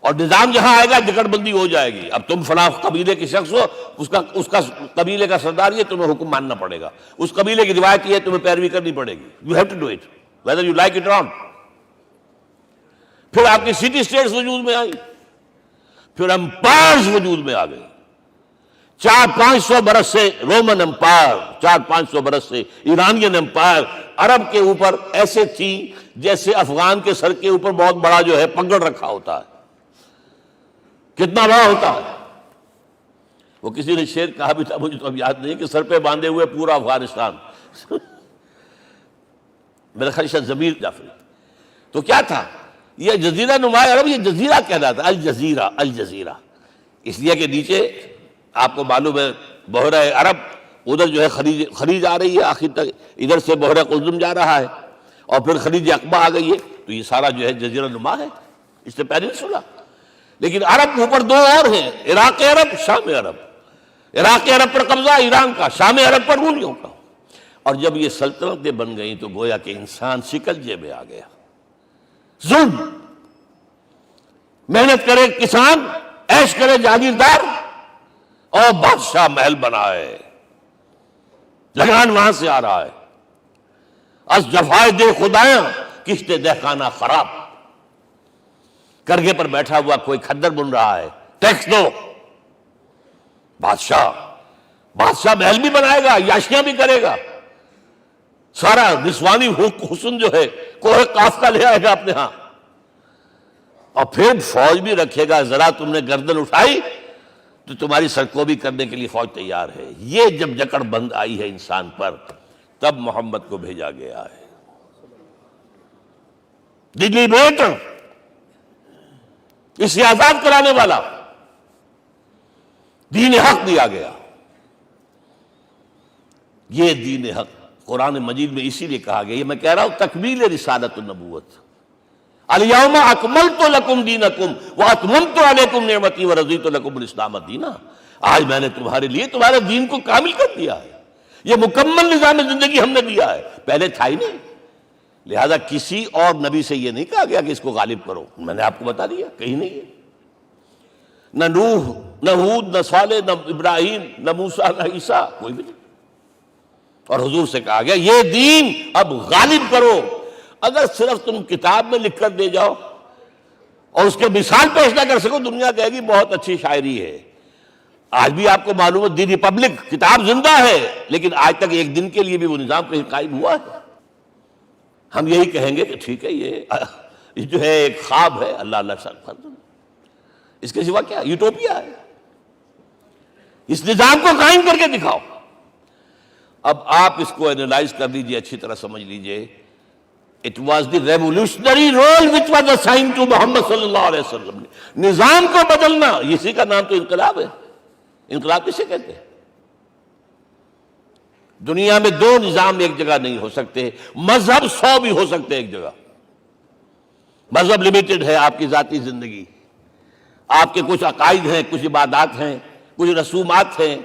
اور نظام جہاں آئے گا جکڑ بندی ہو جائے گی، اب تم فلاں قبیلے کے شخص ہو، اس کا قبیلے کا سردار یہ، تمہیں حکم ماننا پڑے گا، اس قبیلے کی روایت یہ، تمہیں پیروی کرنی پڑے گی، you have to do it whether you like it or not۔ پھر آپ کی سٹی اسٹیٹس وجود میں آئی، پھر امپائرز وجود میں آ گئے، 400-500 برس سے رومن امپائر، 400-500 برس سے ایرانین امپائر عرب کے اوپر ایسے تھی جیسے افغان کے سر کے اوپر بہت بڑا جو ہے پگڑ رکھا ہوتا ہے۔ کتنا بڑا ہوتا ہے؟ وہ کسی نے شعر کہا بھی تھا، مجھے تو اب یاد نہیں، کہ سر پہ باندھے ہوئے پورا افغانستان۔ میرا خیال ہے ضمیر جعفری۔ تو کیا تھا یہ جزیرہ نما عرب؟ یہ جزیرہ کہلاتا، الجزیرہ، الجزیرہ، اس لیے کہ نیچے آپ کو معلوم ہے بحیرہ عرب، ادھر جو ہے خلیج آ رہی ہے آخر تک، ادھر سے بحیرہ قلزم جا رہا ہے، اور پھر خلیج عقبہ آ گئی ہے، تو یہ سارا جو ہے جزیرہ نما ہے، اس سے پیننسولا۔ لیکن عرب اوپر 2 اور ہیں، عراق عرب، شام عرب۔ عراق عرب پر قبضہ ایران کا، شام عرب پر رومیوں کا۔ اور جب یہ سلطنتیں بن گئیں تو گویا کہ انسان شکنجے میں آ گیا۔ ظلم، محنت کرے کسان، عیش کرے جاگیردار، اور بادشاہ محل بنائے۔ لگان وہاں سے آ رہا ہے. از جفائے دے خدایاں کشتے دہقانہ خراب. کرگے پر بیٹھا ہوا کوئی کھدر بن رہا ہے, ٹیکس دو. بادشاہ محل بھی بنائے گا, یاشیاں بھی کرے گا, سارا نسوانی حسن جو ہے کوہ قاف کا لے آئے گا اپنے ہاں, اور پھر فوج بھی رکھے گا. ذرا تم نے گردن اٹھائی تو تمہاری سرکوبی کرنے کے لیے فوج تیار ہے. یہ جب جکڑ بند آئی ہے انسان پر, تب محمد کو بھیجا گیا ہے. دلی بیٹ اسے آزاد کرانے والا دین حق دیا گیا. یہ دین حق قرآن مجید میں اسی لیے کہا گیا, یہ میں کہہ رہا ہوں تکمیل رسالت النبوت. الیوم اکملت لکم دینکم واتممت علیکم نعمتی ورضیت لکم الاسلام دینا. آج میں نے تمہارے لیے تمہارے دین کو کامل کر دیا ہے. یہ مکمل نظام زندگی ہم نے دیا ہے, پہلے تھا ہی نہیں. لہذا کسی اور نبی سے یہ نہیں کہا گیا کہ اس کو غالب کرو. میں نے آپ کو بتا دیا کہیں نہیں ہے. نہ نوح, نہ ہود, نہ صالح, نہ ابراہیم, نہ موسیٰ, نہ عیسیٰ, کوئی بھی نہیں. اور حضور سے کہا گیا یہ دین اب غالب کرو. اگر صرف تم کتاب میں لکھ کر دے جاؤ اور اس کے مثال پیش نہ کر سکو, دنیا کہے گی بہت اچھی شاعری ہے. آج بھی آپ کو معلوم ہے دی ریپبلک کتاب زندہ ہے, لیکن آج تک ایک دن کے لیے بھی وہ نظام کہیں قائم ہوا ہے. ہم یہی کہیں گے کہ ٹھیک ہے یہ جو ہے ایک خواب ہے, اللہ اللہ فرض, اس کے سوا کیا یوٹوپیا ہے. اس نظام کو قائم کر کے دکھاؤ. اب آپ اس کو اینالائز کر لیجئے, اچھی طرح سمجھ لیجئے. It was the revolutionary role which was assigned to محمد صلی اللہ علیہ وسلم. نظام کو بدلنا, اسی کا نام تو انقلاب ہے. انقلاب کسے کہتے ہیں؟ دنیا میں دو نظام ایک جگہ نہیں ہو سکتے. مذہب 100 بھی ہو سکتے ایک جگہ. مذہب لمیٹڈ ہے, آپ کی ذاتی زندگی, آپ کے کچھ عقائد ہیں, کچھ عبادات ہیں, کچھ رسومات ہیں,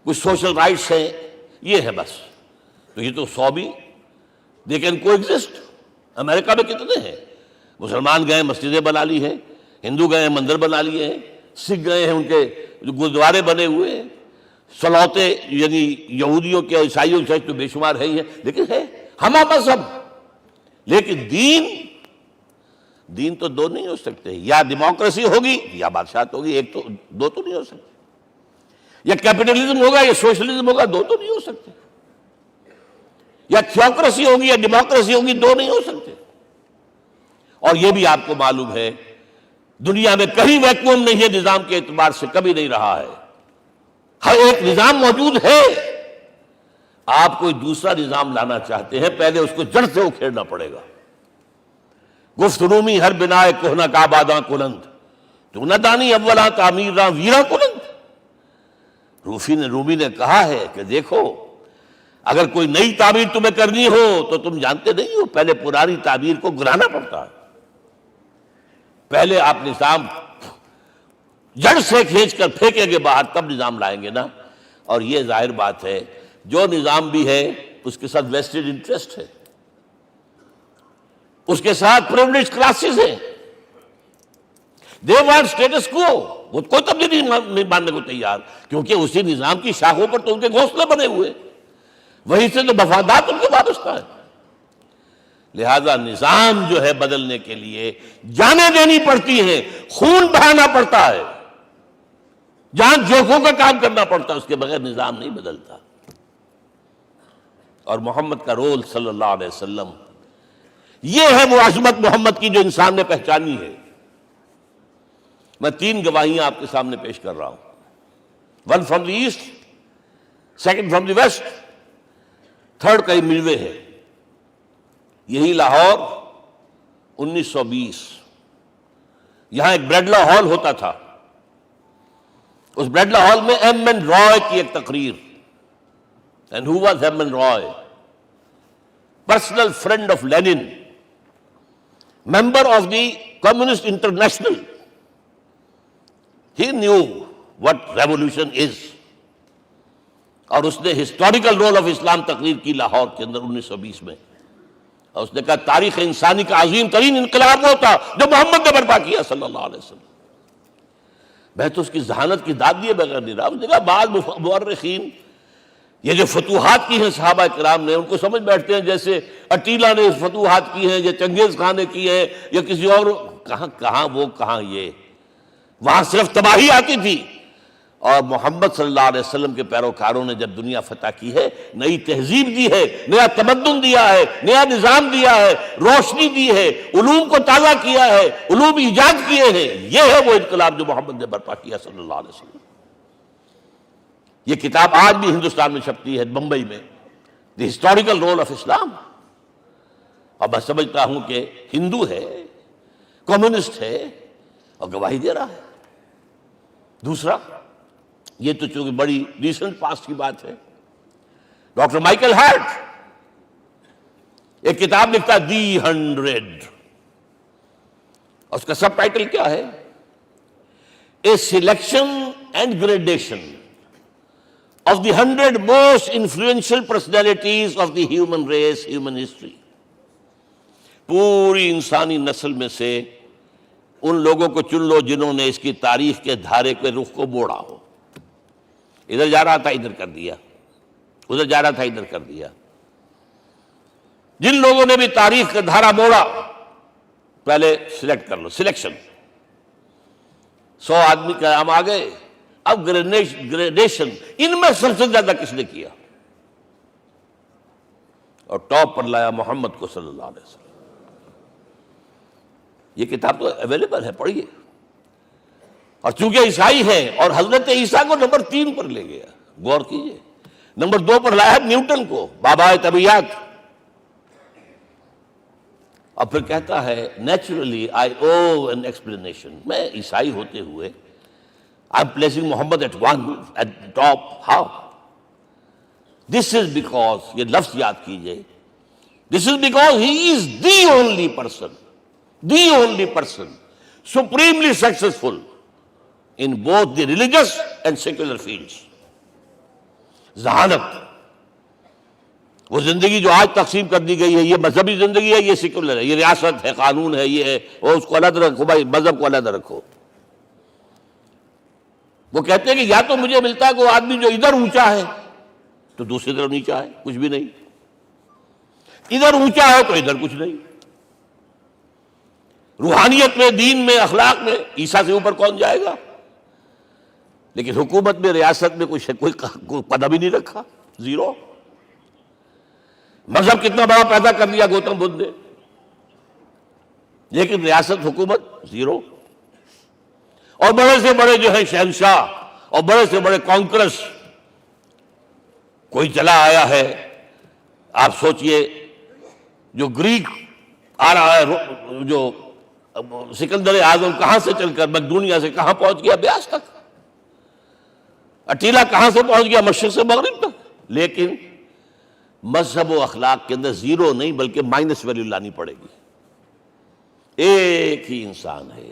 کچھ سوشل رائٹس ہیں, یہ ہے بس. تو یہ تو 100 بھی they can coexist. امریکہ میں کتنے ہیں؟ مسلمان گئے مسجدیں بنا لی ہیں, ہندو گئے مندر بنا لیے ہیں, سکھ گئے ہیں ان کے گردوارے بنے ہوئے ہیں, سلوتے یعنی یہودیوں کے اور عیسائیوں کے تو بے شمار ہے ہی ہیں, لیکن ہے ہمہ مذہب. لیکن دین تو دو نہیں ہو سکتے. یا ڈیموکریسی ہوگی یا بادشاہت ہوگی, ایک تو دو تو نہیں ہو سکتے. یا کیپٹلزم ہوگا یا سوشلزم ہوگا, دو تو نہیں ہو سکتے. یا تھیوکریسی ہوگی یا ڈیموکریسی ہوگی, دو نہیں ہو سکتے. اور یہ بھی آپ کو معلوم ہے دنیا میں کہیں ویکوم نہیں ہے نظام کے اعتبار سے, کبھی نہیں رہا ہے. ہر ایک نظام موجود ہے. آپ کوئی دوسرا نظام لانا چاہتے ہیں, پہلے اس کو جڑ سے اکھیڑنا پڑے گا. گفت رومی ہر بنائے کوہنا کا آباداں کلند, تو نہ دانی اولاں تعمیر راں ویراں کلند. رومی نے کہا ہے کہ دیکھو اگر کوئی نئی تعبیر تمہیں کرنی ہو تو تم جانتے نہیں ہو پہلے پرانی تعبیر کو گرانا پڑتا ہے. پہلے آپ نظام جڑ سے کھینچ کر پھینکیں گے باہر, تب نظام لائیں گے نا. اور یہ ظاہر بات ہے جو نظام بھی ہے اس کے ساتھ ویسٹڈ انٹرسٹ ہے, اس کے ساتھ پریولیج کلاسز ہیں. دے وانٹ اسٹیٹس کو, وہ کوئی تبدیلی نہیں ماننے کو تیار, کیونکہ اسی نظام کی شاخوں پر تو ان کے گھونسلے بنے ہوئے, وہیں سے تو مفادات ان کے وابستہ ہے. لہذا نظام جو ہے بدلنے کے لیے جانیں دینی پڑتی ہیں, خون بہانا پڑتا ہے, جان جوکھوں کا کام کرنا پڑتا ہے, اس کے بغیر نظام نہیں بدلتا. اور محمد کا رول صلی اللہ علیہ وسلم, یہ ہے وہ عظمت محمد کی جو انسان نے پہچانی ہے. میں 3 گواہیاں آپ کے سامنے پیش کر رہا ہوں. 1 from the east, 2 from the west, 3 کئی ملوے ہے. یہی لاہور 1920, یہاں ایک بریڈلا ہال ہوتا تھا. اس بریڈلا ہال میں ایم این رائے کی ایک تقریر. And who was M N Roy? Personal friend of Lenin, member of the communist international. He knew what revolution is. اور اس نے ہسٹوریکل رول آف اسلام تقریر کی لاہور کے اندر 1920 میں, اور اس نے کہا تاریخ انسانی کا عظیم ترین انقلاب وہ تھا جو محمد نے برپا کیا صلی اللہ علیہ وسلم. میں تو اس کی ذہانت کی داد دیے بغیر نہیں رہا. اس نے کہا بعض مورخین یہ جو فتوحات کی ہیں صحابہ کرام نے، ان کو سمجھ بیٹھتے ہیں جیسے اٹیلا نے فتوحات کی ہیں یا چنگیز خان نے کی ہیں یا کسی اور. کہاں وہ کہاں یہ. وہاں صرف تباہی آتی تھی، اور محمد صلی اللہ علیہ وسلم کے پیروکاروں نے جب دنیا فتح کی ہے، نئی تہذیب دی ہے، نیا تمدن دیا ہے، نیا نظام دیا ہے، روشنی دی ہے، علوم کو تازہ کیا ہے، علوم ایجاد کیے ہیں. یہ ہے وہ انقلاب جو محمد نے برپا کیا صلی اللہ علیہ وسلم. یہ کتاب آج بھی ہندوستان میں چھپتی ہے، بمبئی میں، دی ہسٹوریکل رول آف اسلام. اور میں سمجھتا ہوں کہ ہندو ہے، کمیونسٹ ہے، اور گواہی دے رہا ہے. دوسرا، یہ تو چونکہ بڑی ریسنٹ پاسٹ کی بات ہے، ڈاکٹر مائیکل ہارٹ ایک کتاب لکھتا ہے دی 100، اور اس کا سب ٹائٹل کیا ہے؟ A selection and gradation of the 100 most influential personalities of the human race, human history. پوری انسانی نسل میں سے ان لوگوں کو چن لو جنہوں نے اس کی تاریخ کے دھارے کے رخ کو موڑا ہو. ادھر جا رہا تھا ادھر کر دیا، ادھر جا رہا تھا ادھر کر دیا. جن لوگوں نے بھی تاریخ کا دھارا موڑا، پہلے سلیکٹ کر لو. سلیکشن، 100 آدمی کا نام آ گئے. اب گریڈیشن، ان میں سب سے زیادہ کس نے کیا؟ اور ٹاپ پر لایا محمد کو صلی اللہ علیہ وسلم. یہ کتاب تو اویلیبل ہے، پڑھیے. اور چونکہ عیسائی ہیں اور حضرت عیسیٰ کو نمبر 3 پر لے گیا، غور کیجئے. نمبر 2 پر لایا نیوٹن کو، بابا طبیعت. اور پھر کہتا ہے naturally I O an explanation. میں عیسائی ہوتے ہوئے I'm placing Muhammad at top. How? This is because, یہ لفظ یاد کیجئے, this is because he is the only person supremely successful in both the religious and secular fields. ذہانت، وہ زندگی جو آج تقسیم کر دی گئی ہے، یہ مذہبی زندگی ہے، یہ سیکولر ہے، یہ ریاست ہے، قانون ہے، یہ ہے، اور اس کو علیحدہ رکھو بھائی، مذہب کو علیحدہ رکھو. وہ کہتے ہیں کہ یا تو مجھے ملتا ہے کہ وہ آدمی جو ادھر اونچا ہے تو دوسری طرف نیچا ہے، کچھ بھی نہیں. ادھر اونچا ہے تو ادھر کچھ نہیں. روحانیت میں، دین میں، اخلاق میں عیسیٰ سے اوپر کون جائے گا؟ لیکن حکومت میں، ریاست میں کوئی پدہ بھی نہیں رکھا، زیرو. مذہب کتنا بڑا پیدا کر دیا گوتم بدھ نے، لیکن ریاست، حکومت زیرو. اور بڑے سے بڑے جو ہیں شہنشاہ اور بڑے سے بڑے کانکرس، کوئی چلا آیا ہے. آپ سوچئے جو گریک آ رہا ہے، جو سکندر اعظم کہاں سے چل کر مقدونیہ سے کہاں پہنچ گیا؟ بیاس تک. اٹیلا کہاں سے پہنچ گیا؟ مشرق سے مغرب تک. لیکن مذہب و اخلاق کے اندر زیرو نہیں بلکہ مائنس ویلیو لانی پڑے گی. ایک ہی انسان ہے،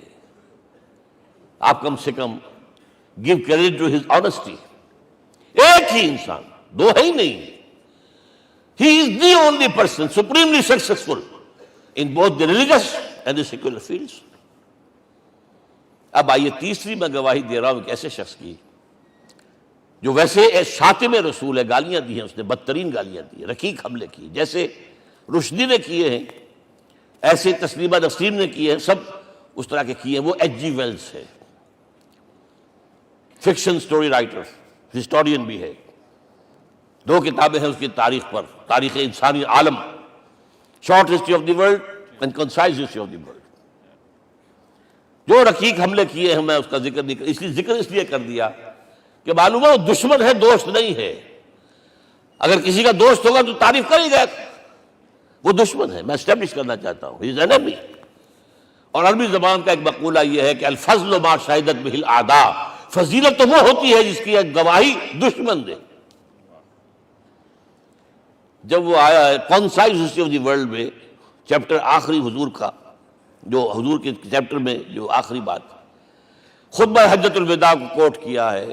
آپ کم سے کم give credit to his honesty. ایک ہی انسان، دو ہے ہی نہیں. He is the only person supremely successful in both the religious and the secular fields. اب آئیے تیسری میں گواہی دے رہا ہوں ایک ایسے شخص کی جو ویسے شاتم رسول ہے، گالیاں دی ہیں اس نے، بدترین گالیاں دی ہیں، رقیق حملے کی، جیسے رشدی نے کیے ہیں ایسے تسلیمہ نسرین نے کیے ہیں، سب اس طرح کے کیے ہیں. وہ ایچ جی ویلز ہے، فکشن سٹوری رائٹر، ہسٹورین بھی ہے. 2 کتابیں ہیں اس کی تاریخ پر، تاریخ انسانی عالم، short history of the world and concise history of the world. جو رقیق حملے کیے ہیں میں اس کا ذکر نہیں کر، ذکر اس لیے کر دیا کہ معلوم ہے وہ دشمن ہے، دوست نہیں ہے. اگر کسی کا دوست ہوگا تو تعریف کر ہی گا. وہ دشمن ہے، میں اسٹیبلش کرنا چاہتا ہوں. He is enemy. اور عربی زبان کا ایک مقولہ یہ ہے کہ الفضل ما شہدت بہ الاعداء، فضیلت تو وہ ہوتی ہے جس کی گواہی دشمن دے. جب وہ آیا ہے concise history of the world میں، چیپٹر آخری حضور کا، جو حضور کے چیپٹر میں جو آخری بات خطبہ حجۃ الوداع کو کوٹ کیا ہے،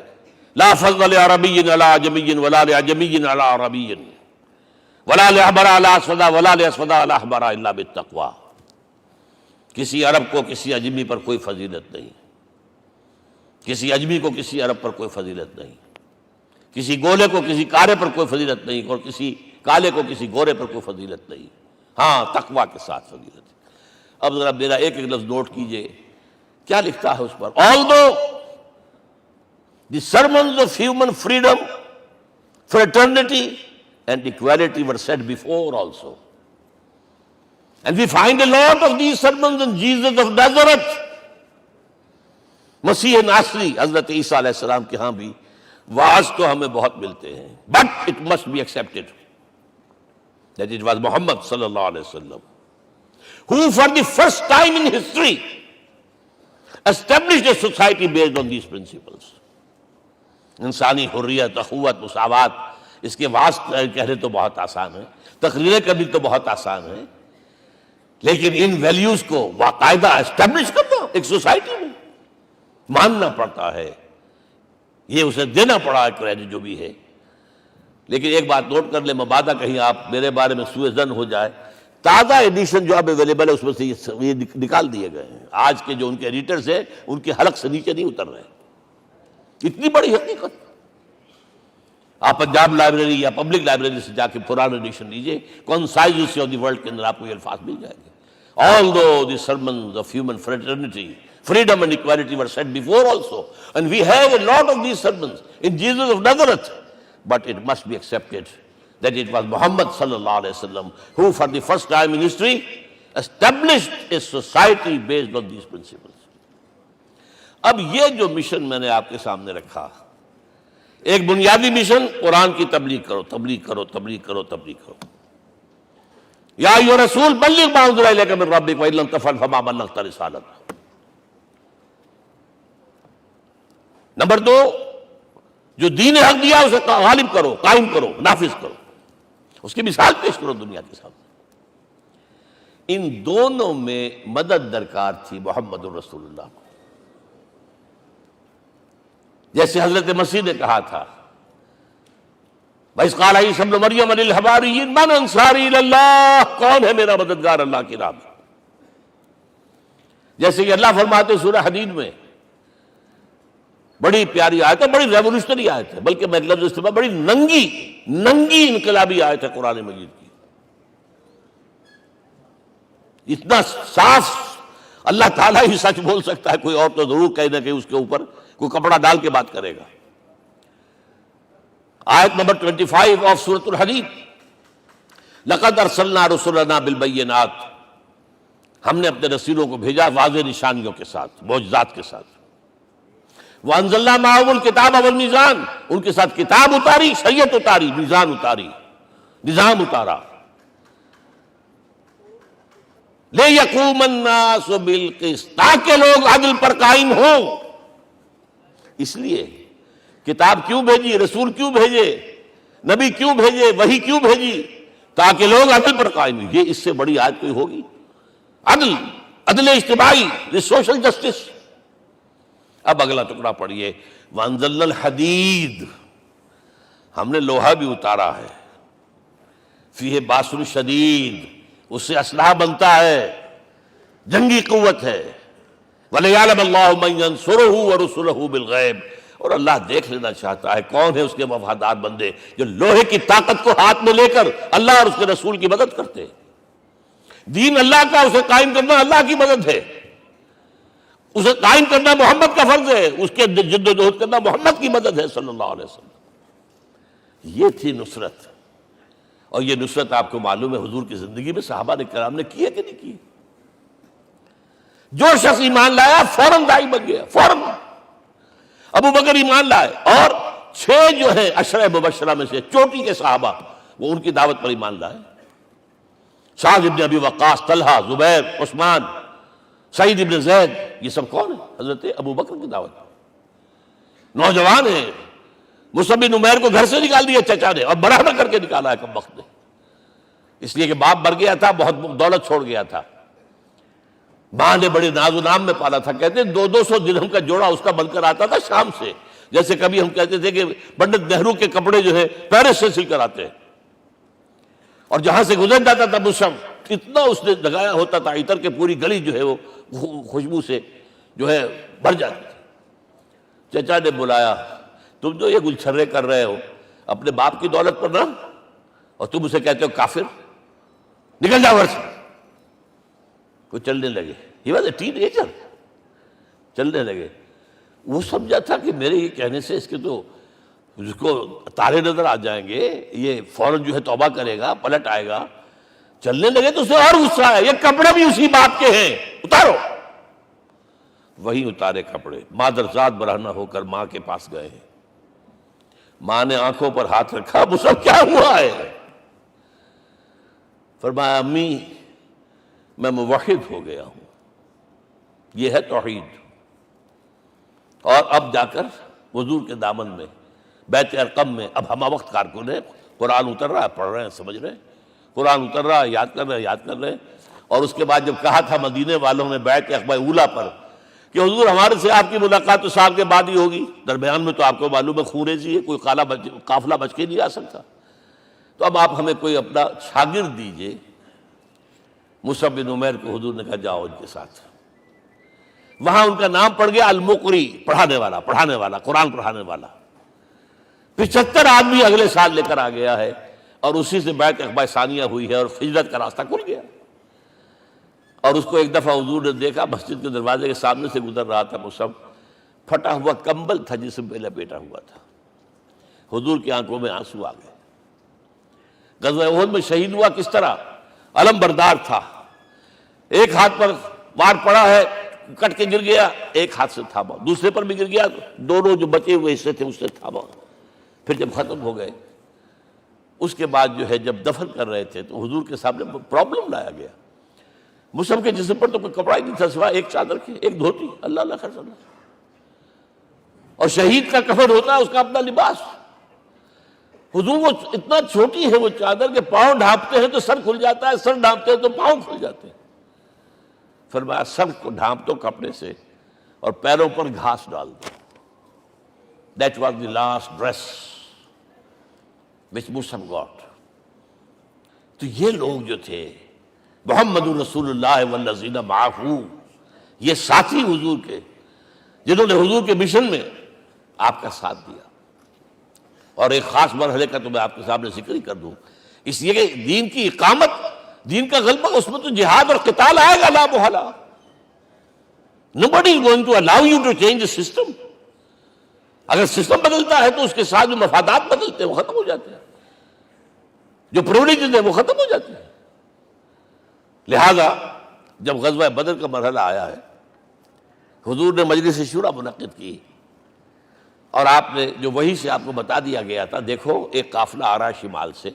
لا فضل لعربی علی عجمی ولا لعجمی علی عربی ولا لأحمر علی اسود ولا لأسود علی احمر الا بالتقوی. کسی عرب کو کسی عجمی پر کوئی فضیلت نہیں، کسی عجمی کو کسی عرب پر کوئی فضیلت نہیں. کسی گولے کو کسی کارے پر کوئی فضیلت نہیں، اور کسی کالے کو کسی گورے پر کوئی فضیلت نہیں، ہاں تقویٰ کے ساتھ فضیلت ہے۔ اب ذرا میرا ایک ایک لفظ نوٹ کیجئے، کیا لکھتا ہے اس پر؟ Although the sermons of human freedom, fraternity and equality were said before also, and we find a lot of these sermons in Jesus of Nazareth، مسیح ناصری حضرت عیسیٰ علیہ السلام کے ہاں بھی واعظ تو ہمیں بہت ملتے ہیں، but it must be accepted that it was Muhammad صلی اللہ علیہ وسلم who for the first time in history established a society based on these principles۔ انسانی حریت، اخوت، مساوات، اس کے واسطے کہنے تو بہت آسان ہے، تقریریں کرنی تو بہت آسان ہے، لیکن ان ویلیوز کو باقاعدہ اسٹیبلش کرنا ایک سوسائٹی میں ماننا پڑتا ہے، یہ اسے دینا پڑا ہے کریڈٹ جو بھی ہے۔ لیکن ایک بات نوٹ کر لیں، مبادہ کہیں آپ میرے بارے میں سوء ظن ہو جائے، تازہ ایڈیشن جو اب اویلیبل ہے اس میں سے یہ نکال دیے گئے ہیں، آج کے جو ان کے ایڈیٹرز ہیں ان کے حلق سے نیچے نہیں اتر رہے، اتنی بڑی حقیقت۔ آپ پنجاب لائبریری یا پبلک لائبریری سے جا کے پرانا ایڈیشن لیجئے، کنسائزز آف دی ورلڈ کے اندر آپ کو یہ الفاظ مل جائیں گے۔ Although the sermons of human fraternity, freedom and equality were said before also, and we have a lot of these sermons in Jesus of Nazareth, but it must be accepted that it was Muhammad sallallahu alaihi wasallam who for the first time in history established a society based on these principles۔ اب یہ جو مشن میں نے آپ کے سامنے رکھا، ایک بنیادی مشن قرآن کی تبلیغ کرو، تبلیغ کرو، تبلیغ کرو، تبلیغ کرو۔ یا ایھا رسول بلغ ما انزل الیک من ربک وان لم تفعل فما بلغت رسالتہ۔ نمبر دو، جو دین حق دیا اسے غالب کرو، قائم کرو، نافذ کرو، اس کی مثال پیش کرو دنیا کے سامنے۔ ان دونوں میں مدد درکار تھی محمد الرسول اللہ کو، جیسے حضرت مسیح نے کہا تھا وَإِذْ قَالَ عِیسیٰ ابْنُ مَرْیَمَ لِلْحَوَارِیِّینَ مَنْ أَنصَارِی إِلَى اللَّهِ، کون ہے میرا مددگار اللہ کی راہ میں؟ جیسے کہ اللہ فرماتے سورہ حدید میں، بڑی پیاری آیت ہے، بڑی ریولوشنری آیت ہے، بلکہ میں ایک لفظ استعمال، بڑی ننگی انقلابی آیت ہے قرآن مجید کی۔ اتنا صاف اللہ تعالیٰ ہی سچ بول سکتا ہے، کوئی اور تو ضرور کہیں نہ کہیں اس کے اوپر کوئی کپڑا ڈال کے بات کرے گا۔ آیت نمبر 25 آف سورۃ الحدید، لقد ارسلنا رسلنا بالبینات، ہم نے اپنے رسولوں کو بھیجا واضح نشانیوں کے ساتھ، معجزات کے ساتھ۔ وانزلنا معهم الکتاب والمیزان، ان کے ساتھ کتاب اتاری، شریعت اتاری، میزان اتاری، نظام اتارا۔ لیقوم الناس بالقسط، تاکہ لوگ عدل پر قائم ہوں۔ اس لیے کتاب کیوں بھیجی، رسول کیوں بھیجے، نبی کیوں بھیجے، وحی کیوں بھیجی؟ تاکہ لوگ عدل پر قائم ہوں۔ یہ اس سے بڑی آیت کوئی ہوگی؟ عدل اجتماعی، سوشل جسٹس۔ اب اگلا ٹکڑا پڑھیے، وانزلنا الحدید، ہم نے لوہا بھی اتارا ہے، فیہ باس شدید، اس سے اسلحہ بنتا ہے، جنگی قوت ہے۔ وَلِيَعْلَمَ اللَّهُ مَن يَنصُرُهُ وَرُسُلَهُ بِالْغَیبِ، اور اللہ دیکھ لینا چاہتا ہے کون ہے اس کے وفادار بندے جو لوہے کی طاقت کو ہاتھ میں لے کر اللہ اور اس کے رسول کی مدد کرتے ہیں۔ دین اللہ کا، اسے قائم کرنا اللہ کی مدد ہے، اسے قائم کرنا محمد کا فرض ہے، اس کے جد و جہد کرنا محمد کی مدد ہے صلی اللہ علیہ وسلم۔ یہ تھی نصرت، اور یہ نصرت آپ کو معلوم ہے حضور کی زندگی میں صحابہ نے کرام نے کی ہے کہ نہیں کی؟ جو شخص ایمان لایا فوراً داعی بن گیا، فوراً۔ ابو بکر ایمان لائے، اور 6 جو ہیں عشرہ مبشرہ میں سے چوٹی کے صحابہ، وہ ان کی دعوت پر ایمان لائے۔ سعد ابن ابی وقاص، طلحہ، زبیر، عثمان، سعید ابن زید، یہ سب کون ہیں؟ حضرت ابو بکر کی دعوت۔ نوجوان ہیں، مصعب بن عمیر کو گھر سے نکال دیا چچا نے، اور برہنہ کر کے نکالا ہے کم وقت نے، اس لیے کہ باپ مر گیا تھا، بہت دولت چھوڑ گیا تھا، ماں نے بڑے ناز و نام میں پالا تھا۔ کہتے ہیں 200 درہم کا جوڑا اس کا بن کر آتا تھا شام سے، جیسے کبھی ہم کہتے تھے کہ پنڈت نہرو کے کپڑے جو ہے پیرس سے سل کر آتے ہیں، اور جہاں سے گزر جاتا تھا مشم، اتنا اس نے لگایا ہوتا تھا عطر کے پوری گلی جو ہے وہ خوشبو سے جو ہے بھر جاتی تھی۔ چچا نے بلایا، تم جو یہ گلچھرے کر رہے ہو اپنے باپ کی دولت پر نہ، اور تم اسے کہتے ہو کافر، نکل جاؤ گھر سے. کوئی چلنے لگے، یہ بات ٹین ایجر چلنے لگے. وہ سمجھا تھا کہ میرے یہ کہنے سے اس کے تو اس کو تارے نظر آ جائیں گے، یہ فوراً جو ہے توبہ کرے گا، پلٹ آئے گا. چلنے لگے تو اسے اور غصہ ہے، یہ کپڑے بھی اسی باپ کے ہیں، اتارو. وہی اتارے کپڑے، مادرزاد برہنہ ہو کر ماں کے پاس گئے ہیں. ماں نے آنکھوں پر ہاتھ رکھا، وہ سب کیا ہوا ہے؟ فرمایا امی میں موحد ہو گیا ہوں، یہ ہے توحید. اور اب جا کر حضور کے دامن میں بیت ارقم میں اب ہمہ وقت کارکن ہے، قرآن اتر رہا ہے، پڑھ رہے ہیں، سمجھ رہے ہیں، قرآن اتر رہا ہے، یاد کر رہے ہیں. اور اس کے بعد جب کہا تھا مدینے والوں نے بیعت عقبہ اولیٰ پر کہ حضور ہمارے سے آپ کی ملاقات تو سال کے بعد ہی ہوگی، درمیان میں تو آپ کو معلوم ہے خوریزی ہے، کوئی قافلہ بچ کے نہیں آ سکتا، تو اب آپ ہمیں کوئی اپنا شاگرد دیجئے. مصعب بن عمیر کو حضور نے کہا جاؤ ان کے ساتھ. وہاں ان کا نام پڑ گیا المقری، پڑھانے والا قرآن پڑھانے والا. 75 آدمی اگلے سال لے کر آ گیا ہے، اور اسی سے بیعت عقبہ ثانیہ ہوئی ہے، اور ہجرت کا راستہ کھل گیا. اور اس کو ایک دفعہ حضور نے دیکھا، مسجد کے دروازے کے سامنے سے گزر رہا تھا مصعب، پھٹا ہوا کمبل تھا جسم پہ لپیٹا ہوا تھا. حضور کی آنکھوں میں آنسو آ گئے. غزوہ احد میں شہید ہوا کس طرح؟ علم بردار تھا، ایک ہاتھ پر وار پڑا ہے، کٹ کے گر گیا، ایک ہاتھ سے تھاما، دوسرے پر بھی گر گیا، دونوں جو بچے ہوئے حصے تھے اس سے تھاما. پھر جب ختم ہو گئے اس کے بعد جو ہے جب دفن کر رہے تھے تو حضور کے سامنے پرابلم لایا گیا. مصعب کے جسم پر تو کوئی کپڑا ہی نہیں تھا سوائے ایک چادر کے، ایک دھوتی. اللہ اللہ خیر صلی اللہ. اور شہید کا کفن ہوتا ہے اس کا اپنا لباس. حضور وہ اتنا چھوٹی ہے وہ چادر کہ پاؤں ڈھانپتے ہیں تو سر کھل جاتا ہے، سر ڈھانپتے ہیں تو پاؤں کھل جاتے ہیں. فرمایا سر کو ڈھانپ دو کپڑے سے اور پیروں پر گھاس ڈال دو. That was the last dress which Musab got. تو یہ لوگ جو تھے محمد رسول اللہ والذین معہ، یہ ساتھی حضور کے جنہوں نے حضور کے مشن میں آپ کا ساتھ دیا. اور ایک خاص مرحلے کا تو میں آپ کے سامنے ذکر ہی کر دوں، اس لیے کہ دین کی اقامت، دین کا غلبہ، اس میں تو جہاد اور قتال آئے گا لا محالہ. Nobody is going to allow you to change the system. اگر سسٹم بدلتا ہے تو اس کے ساتھ جو مفادات بدلتے ہیں وہ ختم ہو جاتے ہیں، جو پرولیجز ہیں وہ ختم ہو جاتے ہیں. لہذا جب غزوہ بدر کا مرحلہ آیا ہے، حضور نے مجلس شورا منعقد کی، اور آپ نے جو وہی سے آپ کو بتا دیا گیا تھا، دیکھو ایک قافلہ آ رہا ہے شمال سے،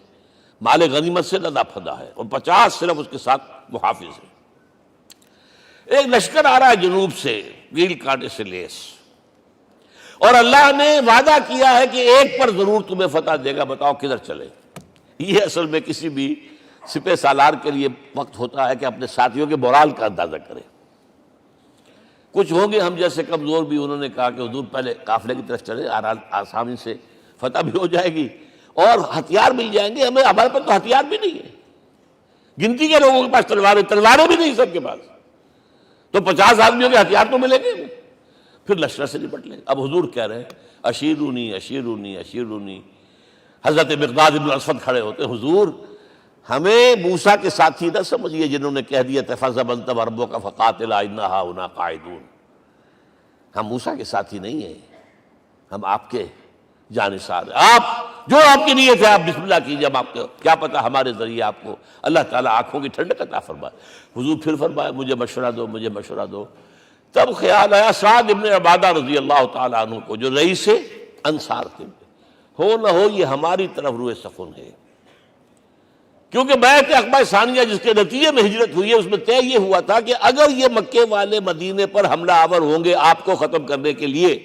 مال غنیمت سے لدا پھدا ہے، اور 50 صرف اس کے ساتھ محافظ ہیں. ایک لشکر آ رہا ہے جنوب سے، گیل کانٹے سے لیس، اور اللہ نے وعدہ کیا ہے کہ ایک پر ضرور تمہیں فتح دے گا، بتاؤ کدھر چلے. یہ اصل میں کسی بھی سپہ سالار کے لیے وقت ہوتا ہے کہ اپنے ساتھیوں کے مورال کا اندازہ کرے. کچھ ہوں گے ہم جیسے کمزور بھی، انہوں نے کہا کہ حضور پہلے قافلے کی طرف چلے، آسانی سے فتح بھی ہو جائے گی اور ہتھیار مل جائیں گے ہمیں. ہمارے پاس تو ہتھیار بھی نہیں ہے، گنتی کے لوگوں کے پاس تلواریں بھی نہیں سب کے پاس، تو 50 آدمیوں کے ہتھیار تو ملیں گے، پھر لشکر سے نپٹ لیں. اب حضور کہہ رہے ہیں اشیرونی اشیرونی اشیرونی. حضرت مقداد بن اسود کھڑے ہوتے ہیں، حضور ہمیں موسیٰ کے ساتھی نہ سمجھیے جنہوں نے کہہ دیا فَذَهَبْ أَنْتَ وَرَبُّكَ فَقَاتِلَا إِنَّا هَاهُنَا قَاعِدُونَ. ہم موسیٰ کے ساتھی نہیں ہیں، ہم آپ کے جانثار ہیں. آپ جو آپ کی نیت ہے آپ بسم اللہ کیجیے، اب آپ کو کیا پتا ہمارے ذریعے آپ کو اللہ تعالیٰ آنکھوں کی ٹھنڈک عطا فرمائے. حضور پھر فرمایا مجھے مشورہ دو، مجھے مشورہ دو. تب خیال آیا سعد ابن عبادہ رضی اللہ تعالیٰ عنہ کو، جو رئیس انصار تھے، ہو نہ ہو یہ ہماری طرف روئے سخن ہے، کیونکہ بیعت عقبہ ثانیہ جس کے نتیجے میں ہجرت ہوئی ہے اس میں طے یہ ہوا تھا کہ اگر یہ مکے والے مدینے پر حملہ آور ہوں گے آپ کو ختم کرنے کے لیے،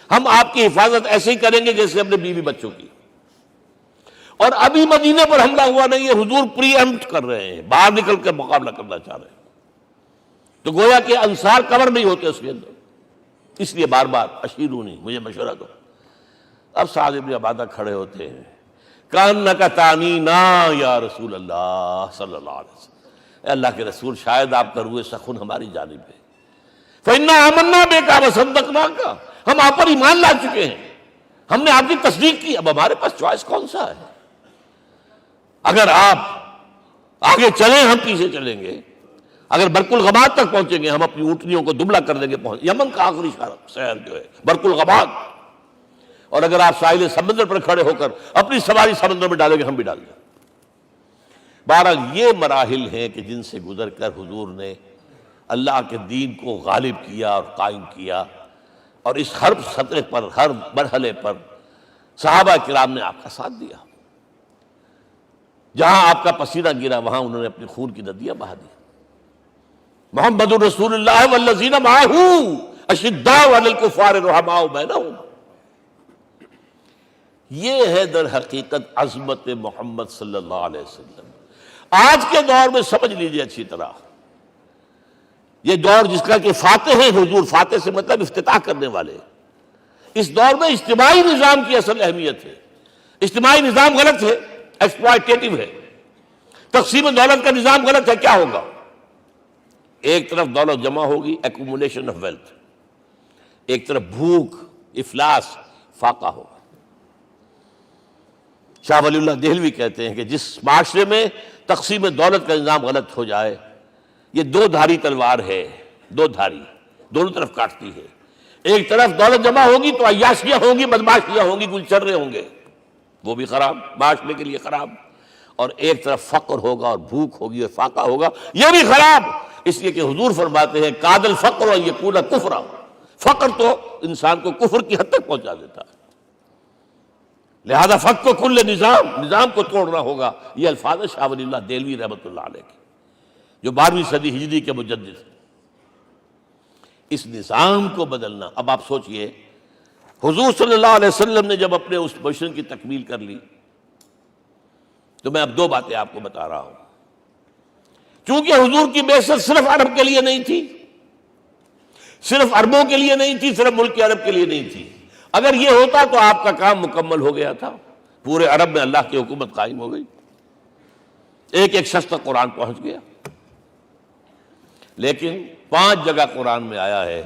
ہم آپ کی حفاظت ایسے ہی کریں گے جیسے اپنے بیوی بچوں کی. اور ابھی مدینے پر حملہ ہوا نہیں ہے، حضور پری ایمپٹ کر رہے ہیں، باہر نکل کر مقابلہ کرنا چاہ رہے ہیں. تو گویا کہ انصار کور نہیں ہوتے اس کے اندر، اس لیے بار بار اشیرونی، مجھے مشورہ دو. اب سعد بن عبادہ کھڑے ہوتے ہیں، کانک تعنینا یا رسول اللہ صلی اللہ علیہ وسلم، اے اللہ کے رسول شاید آپ کا روئے سخن ہماری جانب ہے. فإنا آمنا بک وصدقناک، ہم آپ پر ایمان لا چکے ہیں، ہم نے آپ کی تصدیق کی، اب ہمارے پاس چوائس کون سا ہے؟ اگر آپ آگے چلیں ہم پیچھے چلیں گے، اگر برق الغباد تک پہنچیں گے ہم اپنی اونٹنیوں کو دبلا کر دیں گے، یمن کا آخری شہر جو ہے برق الغباد، اور اگر آپ ساحل سمندر پر کھڑے ہو کر اپنی سواری سمندر میں ڈالیں گے ہم بھی ڈال دیں۔ بہرحال یہ مراحل ہیں کہ جن سے گزر کر حضور نے اللہ کے دین کو غالب کیا اور قائم کیا، اور اس ہر سطح پر، ہر مرحلے پر صحابہ کرام نے آپ کا ساتھ دیا۔ جہاں آپ کا پسینہ گرا وہاں انہوں نے اپنی خون کی ندیاں بہا دی۔ محمد رسول اللہ والذین معہ اشداء علی الکفار رحماء بینہم، یہ ہے در حقیقت عظمت محمد صلی اللہ علیہ وسلم۔ آج کے دور میں سمجھ لیجیے اچھی طرح، یہ دور جس کا کہ فاتح ہے حضور، فاتح سے مطلب افتتاح کرنے والے، اس دور میں اجتماعی نظام کی اصل اہمیت ہے۔ اجتماعی نظام غلط ہے، ایکسپلائٹیٹو ہے، تقسیم دولت کا نظام غلط ہے۔ کیا ہوگا؟ ایک طرف دولت جمع ہوگی، ایکومولیشن آف ویلتھ، ایک طرف بھوک، افلاس، فاقہ ہوگا۔ شاہ ولی اللہ دہلوی کہتے ہیں کہ جس معاشرے میں تقسیم دولت کا نظام غلط ہو جائے، یہ دو دھاری تلوار ہے، دو دھاری، دونوں طرف کاٹتی ہے۔ ایک طرف دولت جمع ہوگی تو عیاشیاں ہوں گی، بدماشیاں ہوں گی، گلچرے ہوں گے، وہ بھی خراب، معاشرے کے لیے خراب، اور ایک طرف فقر ہوگا اور بھوک ہوگی اور فاقہ ہوگا، یہ بھی خراب۔ اس لیے کہ حضور فرماتے ہیں کاد الفقر و یکون کفرا، فقر تو انسان کو کفر کی حد تک پہنچا دیتا ہے، لہذا فقر کو کل نظام کو توڑنا ہوگا۔ یہ الفاظ شاہ ولی اللہ دہلوی رحمۃ اللہ علیہ کے، جو 12ویں صدی ہجری کے مجدد ہیں۔ اس نظام کو بدلنا، اب آپ سوچئے حضور صلی اللہ علیہ وسلم نے جب اپنے اس مشن کی تکمیل کر لی، تو میں اب دو باتیں آپ کو بتا رہا ہوں۔ چونکہ حضور کی بعثت صرف عرب کے لیے نہیں تھی، صرف عربوں کے لیے نہیں تھی، صرف ملک عرب کے لیے نہیں تھی۔ اگر یہ ہوتا تو آپ کا کام مکمل ہو گیا تھا، پورے عرب میں اللہ کی حکومت قائم ہو گئی، ایک ایک شخص تک قرآن پہنچ گیا۔ لیکن 5 جگہ قرآن میں آیا ہے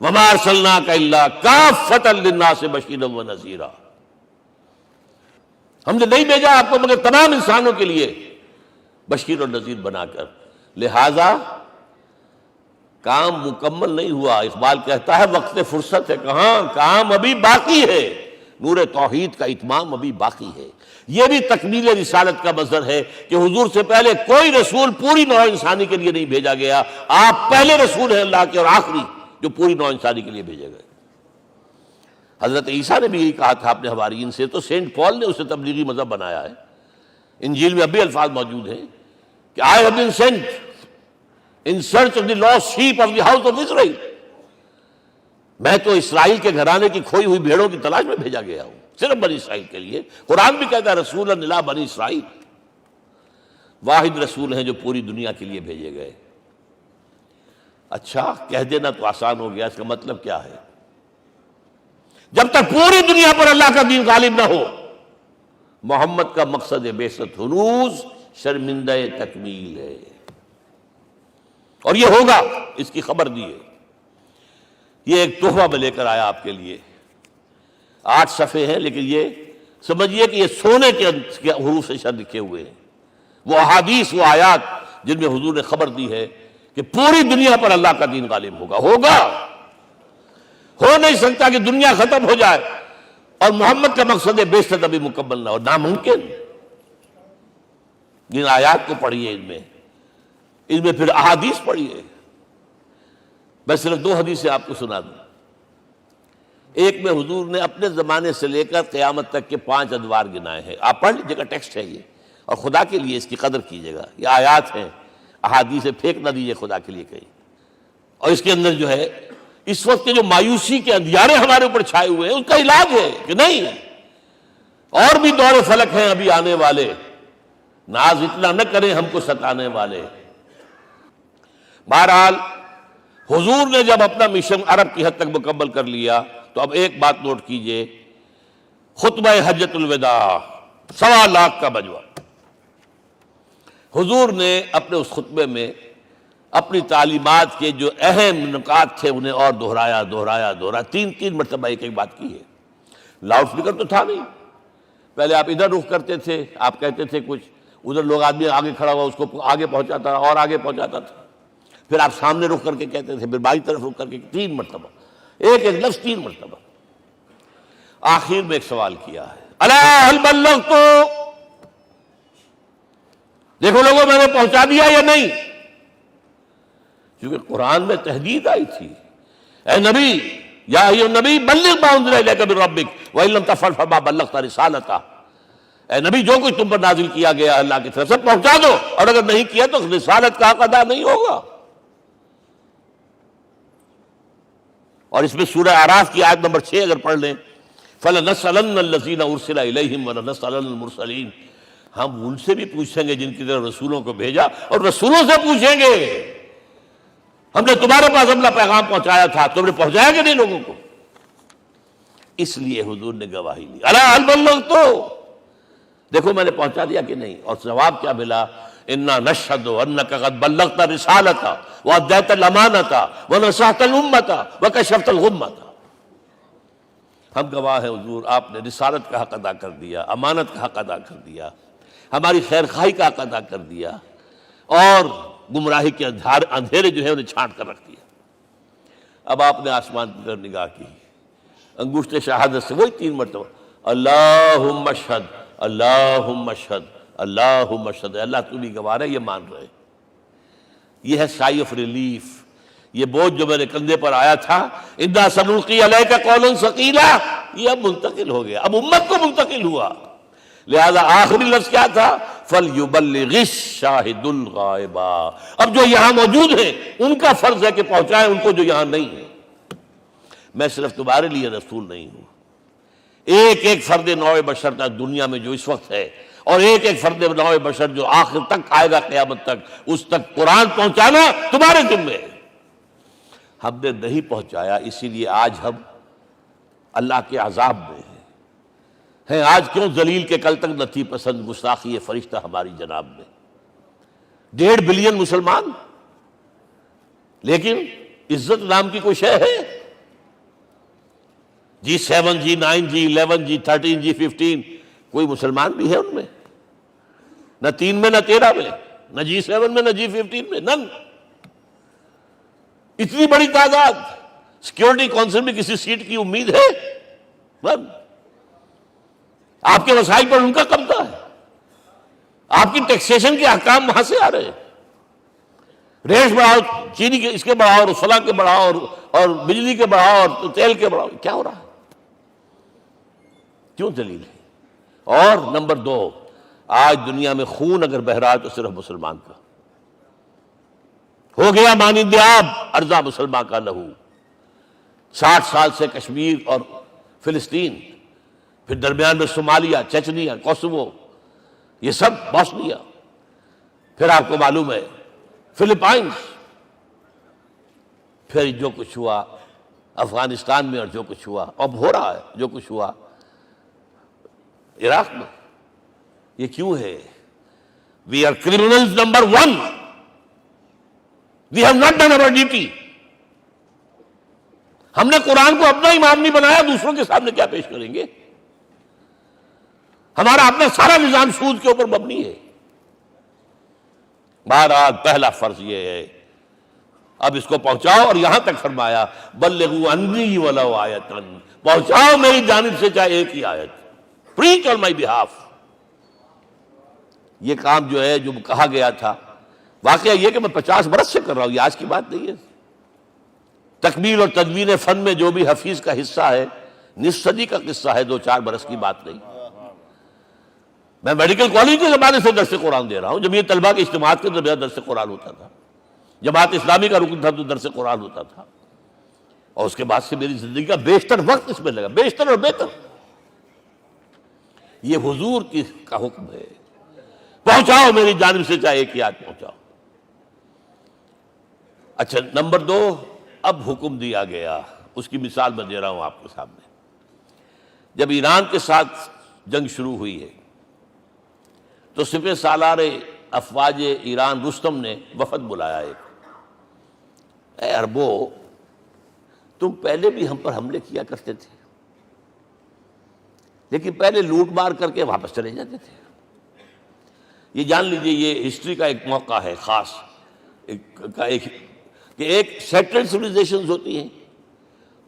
وَمَا أَرْسَلْنَاكَ إِلَّا كَافَّةً لِلنَّاسِ بَشِيرًا وَنَذِيرًا، ہم نے نہیں بھیجا آپ کو مگر تمام انسانوں کے لیے بشیر اور نذیر بنا کر۔ لہذا کام مکمل نہیں ہوا۔ اقبال کہتا ہے وقت فرصت ہے کہاں، کام ابھی باقی ہے، نور توحید کا اتمام ابھی باقی ہے۔ یہ بھی تکمیل رسالت کا مظہر ہے کہ حضور سے پہلے کوئی رسول پوری نوع انسانی کے لیے نہیں بھیجا گیا، آپ پہلے رسول ہیں اللہ کے اور آخری جو پوری نوع انسانی کے لیے بھیجے گئے۔ حضرت عیسیٰ نے بھی یہی کہا تھا اپنے حوارین سے، تو سینٹ پال نے اسے تبلیغی مذہب بنایا ہے۔ انجیل میں اب بھی الفاظ موجود ہیں کہ I have been sent in search of the lost sheep of the house of Israel، میں تو اسرائیل کے گھرانے کی کھوئی ہوئی بھیڑوں کی تلاش میں بھیجا گیا ہوں، صرف بنی اسرائیل کے لیے۔ قرآن بھی کہتا ہے رسولا الی بنی اسرائیل، واحد رسول ہیں جو پوری دنیا کے لیے بھیجے گئے۔ اچھا کہہ دینا تو آسان ہو گیا، اس کا مطلب کیا ہے؟ جب تک پوری دنیا پر اللہ کا دین غالب نہ ہو، محمد کا مقصد بعثت ہنوز شرمندہ تکمیل ہے، اور یہ ہوگا، اس کی خبر دی ہے۔ یہ ایک تحفہ میں لے کر آیا آپ کے لیے، 8 صفحے ہیں، لیکن یہ سمجھیے کہ یہ سونے کے حروف سے شر لکھے ہوئے ہیں، وہ احادیث، وہ آیات جن میں حضور نے خبر دی ہے کہ پوری دنیا پر اللہ کا دین غالب ہوگا۔ ہو نہیں سکتا کہ دنیا ختم ہو جائے اور محمد کا مقصد بعثت ابھی مکمل نہ ہو، ناممکن۔ ان آیات کو پڑھیے، ان میں پھر احادیث پڑھیے۔ میں صرف 2 حدیثیں آپ کو سنا دوں۔ ایک میں حضور نے اپنے زمانے سے لے کر قیامت تک کے 5 ادوار گنائے ہیں، آپ پڑھ لیجیے گا، ٹیکسٹ ہے یہ، اور خدا کے لیے اس کی قدر کیجیے گا، یہ آیات ہیں، احادیث پھینک نہ دیجیے خدا کے لیے کہیں۔ اور اس کے اندر جو ہے اس وقت کے جو مایوسی کے اندھیارے ہمارے اوپر چھائے ہوئے ہیں، اس کا علاج ہے کہ نہیں، اور بھی دور فلک ہیں ابھی آنے والے، ناز اتنا نہ کریں ہم کو ستانے والے۔ بہرحال حضور نے جب اپنا مشن عرب کی حد تک مکمل کر لیا تو اب ایک بات نوٹ کیجئے، خطبہ حجۃ الوداع 1.25 لاکھ کا بجوا، حضور نے اپنے اس خطبے میں اپنی تعلیمات کے جو اہم نکات تھے انہیں اور دہرایا، 3 مرتبہ ایک بات کی ہے۔ لاؤڈ اسپیکر تو تھا نہیں. پہلے آپ ادھر رخ کرتے تھے, آپ کہتے تھے کچھ, ادھر لوگ آدمی آگے کھڑا ہوا اس کو آگے پہنچاتا اور آگے پہنچاتا تھا. پھر آپ سامنے رخ کر کے کہتے تھے, پھر بائیں طرف رخ کر کے 3 مرتبہ, ایک ایک لفظ 3 مرتبہ. آخر میں ایک سوال کیا ہے, الا هل بلغت, دیکھو لوگوں میں نے پہنچا دیا یا نہیں. کیونکہ قرآن میں تحدید آئی تھی, اے نبی, یا ایھا النبی بلغ ما انزل الیک من ربک وان لم تفعل فما بلغت رسالتہ. اے نبی جو کچھ تم پر نازل کیا گیا اللہ کی طرف سے پہنچا دو, اور اگر نہیں کیا تو رسالت کا حق ادا نہیں ہوگا. اور اس میں سورہ اعراف کی آیت نمبر 6 اگر پڑھ لیں, فَلَنَسْأَلَنَّ الَّذِينَ أُرْسِلَ إِلَيْهِمْ وَلَنَسْأَلَنَّ الْمُرْسَلِينَ. ہم ان سے بھی پوچھیں گے جن کی طرف رسولوں کو بھیجا, اور رسولوں سے پوچھیں گے ہم نے تمہارے پاس اپنا پیغام پہنچایا تھا, تم نے پہنچایا کہ نہیں لوگوں کو. اس لیے حضور نے گواہی لی, الا هل بلغت, دیکھو میں نے پہنچا دیا کہ نہیں. اور جواب کیا ملا, انا نشهد انک قد بلغت رسالۃ وادیت الامانۃ ونصحت الامۃ وکشفت الغمۃ. ہم گواہ ہیں حضور, آپ نے رسالت کا حق ادا کر دیا, امانت کا حق ادا کر دیا, ہماری خیر خواہی کا حق ادا کر دیا, اور گمراہی کے اندھیرے جو ہے انہیں چھانٹ کر رکھ دیا. اب آپ نے آسمان کی طرف نگاہ کی, انگشت شہادت سے وہی 3 مرتبہ, اللہم اشہد اللہم اشہد اللہم اشہد. اللہ تو بھی گواہ ہے, یہ مان رہے. یہ ہے سائی آف ریلیف. یہ بوجھ جو میرے کندھے پر آیا تھا, انا سنلقی علیک قولا ثقیلا, یہ اب منتقل ہو گیا, اب امت کو منتقل ہوا. لہذا آخری لفظ کیا تھا, فَلْيُبَلِّغِ الشَّاهِدُ الْغَائِبَ. اب جو یہاں موجود ہیں ان کا فرض ہے کہ پہنچائیں ان کو جو یہاں نہیں ہے. میں صرف تمہارے لیے رسول نہیں ہوں, ایک ایک فرد نوع بشر تک دنیا میں جو اس وقت ہے, اور ایک ایک فرد نوع بشر جو آخر تک آئے گا قیامت تک, اس تک قرآن پہنچانا تمہارے ذمہ ہے. ہم نے نہیں پہنچایا, اسی لیے آج ہم اللہ کے عذاب میں ہیں. آج کیوں ذلیل کے کل تک نتی پسند گستاخی فرشتہ ہماری جناب میں. 1.5 بلین مسلمان, لیکن عزت نام کی کوئی شے ہے؟ G7 G9 G11 G13 G15, کوئی مسلمان بھی ہے ان میں؟ نہ 3 میں نہ 13 میں, نہ G7 میں نہ G15 میں, نن. اتنی بڑی تعداد, سیکیورٹی کونسل میں کسی سیٹ کی امید ہے؟ بند. آپ کے وسائل پر ان کا قبضہ ہے, آپ کی ٹیکسیشن کے احکام وہاں سے آ رہے ہیں. ریٹس بڑھاؤ, چینی کے اس کے بڑھاؤ, اور فلاں کے بڑھاؤ, اور بجلی کے بڑھاؤ, اور تیل کے بڑھاؤ. کیا ہو رہا ہے؟ کیوں دلیل ہے؟ اور نمبر 2, آج دنیا میں خون اگر بہ رہا ہے تو صرف مسلمان کا. ہو گیا مانند آب ارضا مسلمان کا لہو. 60 سال سے کشمیر اور فلسطین, پھر درمیان میں صومالیہ, چچنیا, کوسوو, یہ سب بوسنیا, پھر آپ کو معلوم ہے فلپائنس, پھر جو کچھ ہوا افغانستان میں, اور جو کچھ ہوا اب ہو رہا ہے, جو کچھ ہوا عراق میں. یہ کیوں ہے؟ We are criminals number 1. We have not done our duty. ہم نے قرآن کو اپنا امام نہیں بنایا, دوسروں کے سامنے کیا پیش کریں گے؟ ہمارا اپنا سارا نظام سود کے اوپر مبنی ہے. بہرحال پہلا فرض یہ ہے, اب اس کو پہنچاؤ, اور یہاں تک فرمایا بلغوا عنی ولو آیۃ, پہنچاؤ میری جانب سے چاہے ایک ہی آیت. preach on my behalf. یہ کام جو ہے, جو کہا گیا تھا, واقعہ یہ کہ میں 50 برس سے کر رہا ہوں, یہ آج کی بات نہیں ہے. تکمیل اور تدوین فن میں جو بھی حفیظ کا حصہ ہے, نصف صدی کا قصہ ہے, 2-4 برس کی بات نہیں. میں میڈیکل کالج کے زمانے سے درس قرآن دے رہا ہوں, جب یہ طلبہ کے اجتماعات کے درمیان درس قرآن ہوتا تھا, جماعت اسلامی کا رکن تھا تو درس قرآن ہوتا تھا, اور اس کے بعد سے میری زندگی کا بیشتر وقت اس میں لگا, بیشتر اور بہتر. یہ حضور کا حکم ہے, پہنچاؤ میری جانب سے چاہے ایک یاد پہنچاؤ. اچھا نمبر 2, اب حکم دیا گیا, اس کی مثال میں دے رہا ہوں آپ کے سامنے. جب ایران کے ساتھ جنگ شروع ہوئی ہے تو سپہ سالار افواج ایران رستم نے وفد بلایا ایک. اے عربو, تم پہلے بھی ہم پر حملے کیا کرتے تھے, لیکن پہلے لوٹ مار کر کے واپس چلے جاتے تھے. یہ جان لیجئے یہ ہسٹری کا ایک موقع ہے خاص کہ ایک سیٹلڈ سویلائزیشنز ہوتی ہیں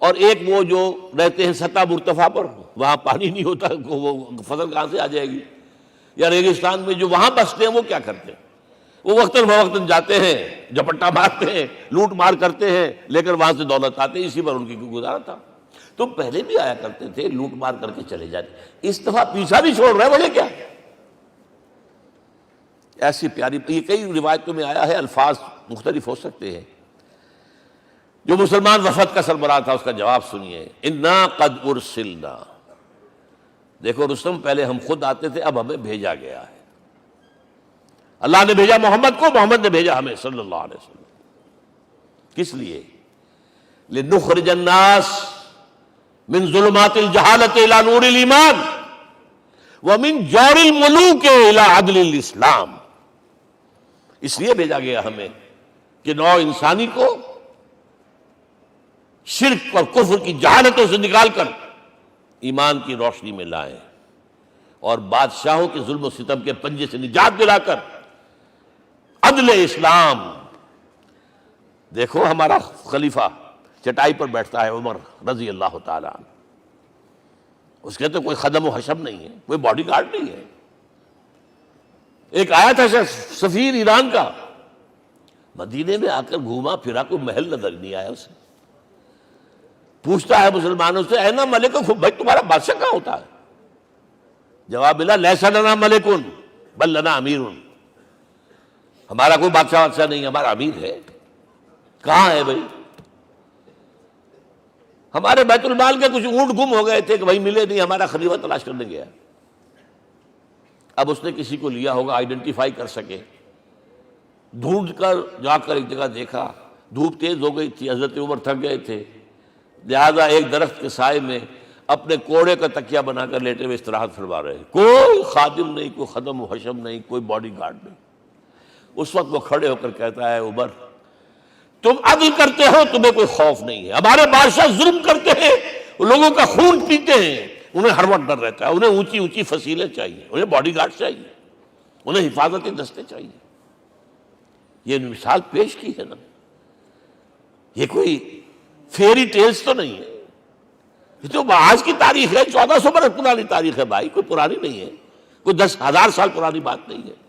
اور ایک وہ جو رہتے ہیں سطح مرتفع پر، وہاں پانی نہیں ہوتا، وہ فصل کہاں سے آ جائے گی. یا ریگستان میں جو وہاں بستے ہیں وہ کیا کرتے ہیں؟ وہ وقتاً فوقتاً جاتے ہیں، جپٹا مارتے ہیں، لوٹ مار کرتے ہیں، لے کر وہاں سے دولت آتے ہیں. اسی پر ان کی گزارا تھا. تو پہلے بھی آیا کرتے تھے، لوٹ مار کر کے چلے جاتے. اس دفعہ پیچھا بھی چھوڑ رہے، وجہ کیا؟ ایسی پیاری، یہ کئی روایتوں میں آیا ہے، الفاظ مختلف ہو سکتے ہیں. جو مسلمان وفد کا سربراہ تھا اس کا جواب سنیے. انا قد ارسلنا، دیکھو رستم پہلے ہم خود آتے تھے، اب ہمیں بھیجا گیا ہے. اللہ نے بھیجا محمد کو، محمد نے بھیجا ہمیں صلی اللہ علیہ وسلم. کس لیے؟ لنخرج الناس من ظلمات الجہالت الى نور الایمان ومن جور الملوک الى عدل الاسلام. اس لیے بھیجا گیا ہمیں کہ نوع انسانی کو شرک اور کفر کی جہالتوں سے نکال کر ایمان کی روشنی میں لائیں اور بادشاہوں کے ظلم و ستم کے پنجے سے نجات دلا کر عدل اسلام. دیکھو ہمارا خلیفہ چٹائی پر بیٹھتا ہے عمر رضی اللہ تعالیٰ عنہ، اس کے تو کوئی خدم و حشم نہیں ہے، کوئی باڈی گارڈ نہیں ہے. ایک آیا تھا سفیر ایران کا، مدینے میں آ کر گھوما پھرا، کوئی محل نظر نہیں آیا اسے. پوچھتا ہے مسلمانوں سے اینا ملککم، بھائی تمہارا بادشاہ کہاں ہوتا ہے؟ جواب ملا لیس لنا ملکن بل لنا امیر، ہمارا کوئی بادشاہ نہیں، ہمارا امیر ہے. کہاں ہے بھائی؟ ہمارے بیت المال کے کچھ اونٹ گم ہو گئے تھے کہ بھائی ملے نہیں، ہمارا خلیفہ تلاش کرنے گیا. اب اس نے کسی کو لیا ہوگا، آئیڈینٹیفائی کر سکے، ڈھونڈ کر جا کر ایک جگہ دیکھا. دھوپ تیز ہو گئی تھی، حضرت عمر تھک گئے تھے، لہذا ایک درخت کے سائے میں اپنے کوڑے کا تکیہ بنا کر لیٹے ہوئے استراحت فرما رہے. کوئی خادم نہیں، کوئی خدم و حشم نہیں، کوئی باڈی گارڈ نہیں. اس وقت وہ کھڑے ہو کر کہتا ہے عمر تم عدل کرتے ہو، تمہیں کوئی خوف نہیں ہے. ہمارے بادشاہ ظلم کرتے ہیں، وہ لوگوں کا خون پیتے ہیں، انہیں ہر وقت ڈر رہتا ہے. انہیں اونچی اونچی فصیلیں چاہیے، انہیں باڈی گارڈ چاہیے، انہیں حفاظتی دستے چاہیے. یہ مثال پیش کی ہے نا، یہ کوئی فیری ٹیلز تو نہیں ہے، یہ تو آج کی تاریخ ہے. 1400 برس پرانی تاریخ ہے بھائی، کوئی پرانی نہیں ہے، کوئی 10,000 سال پرانی بات نہیں ہے.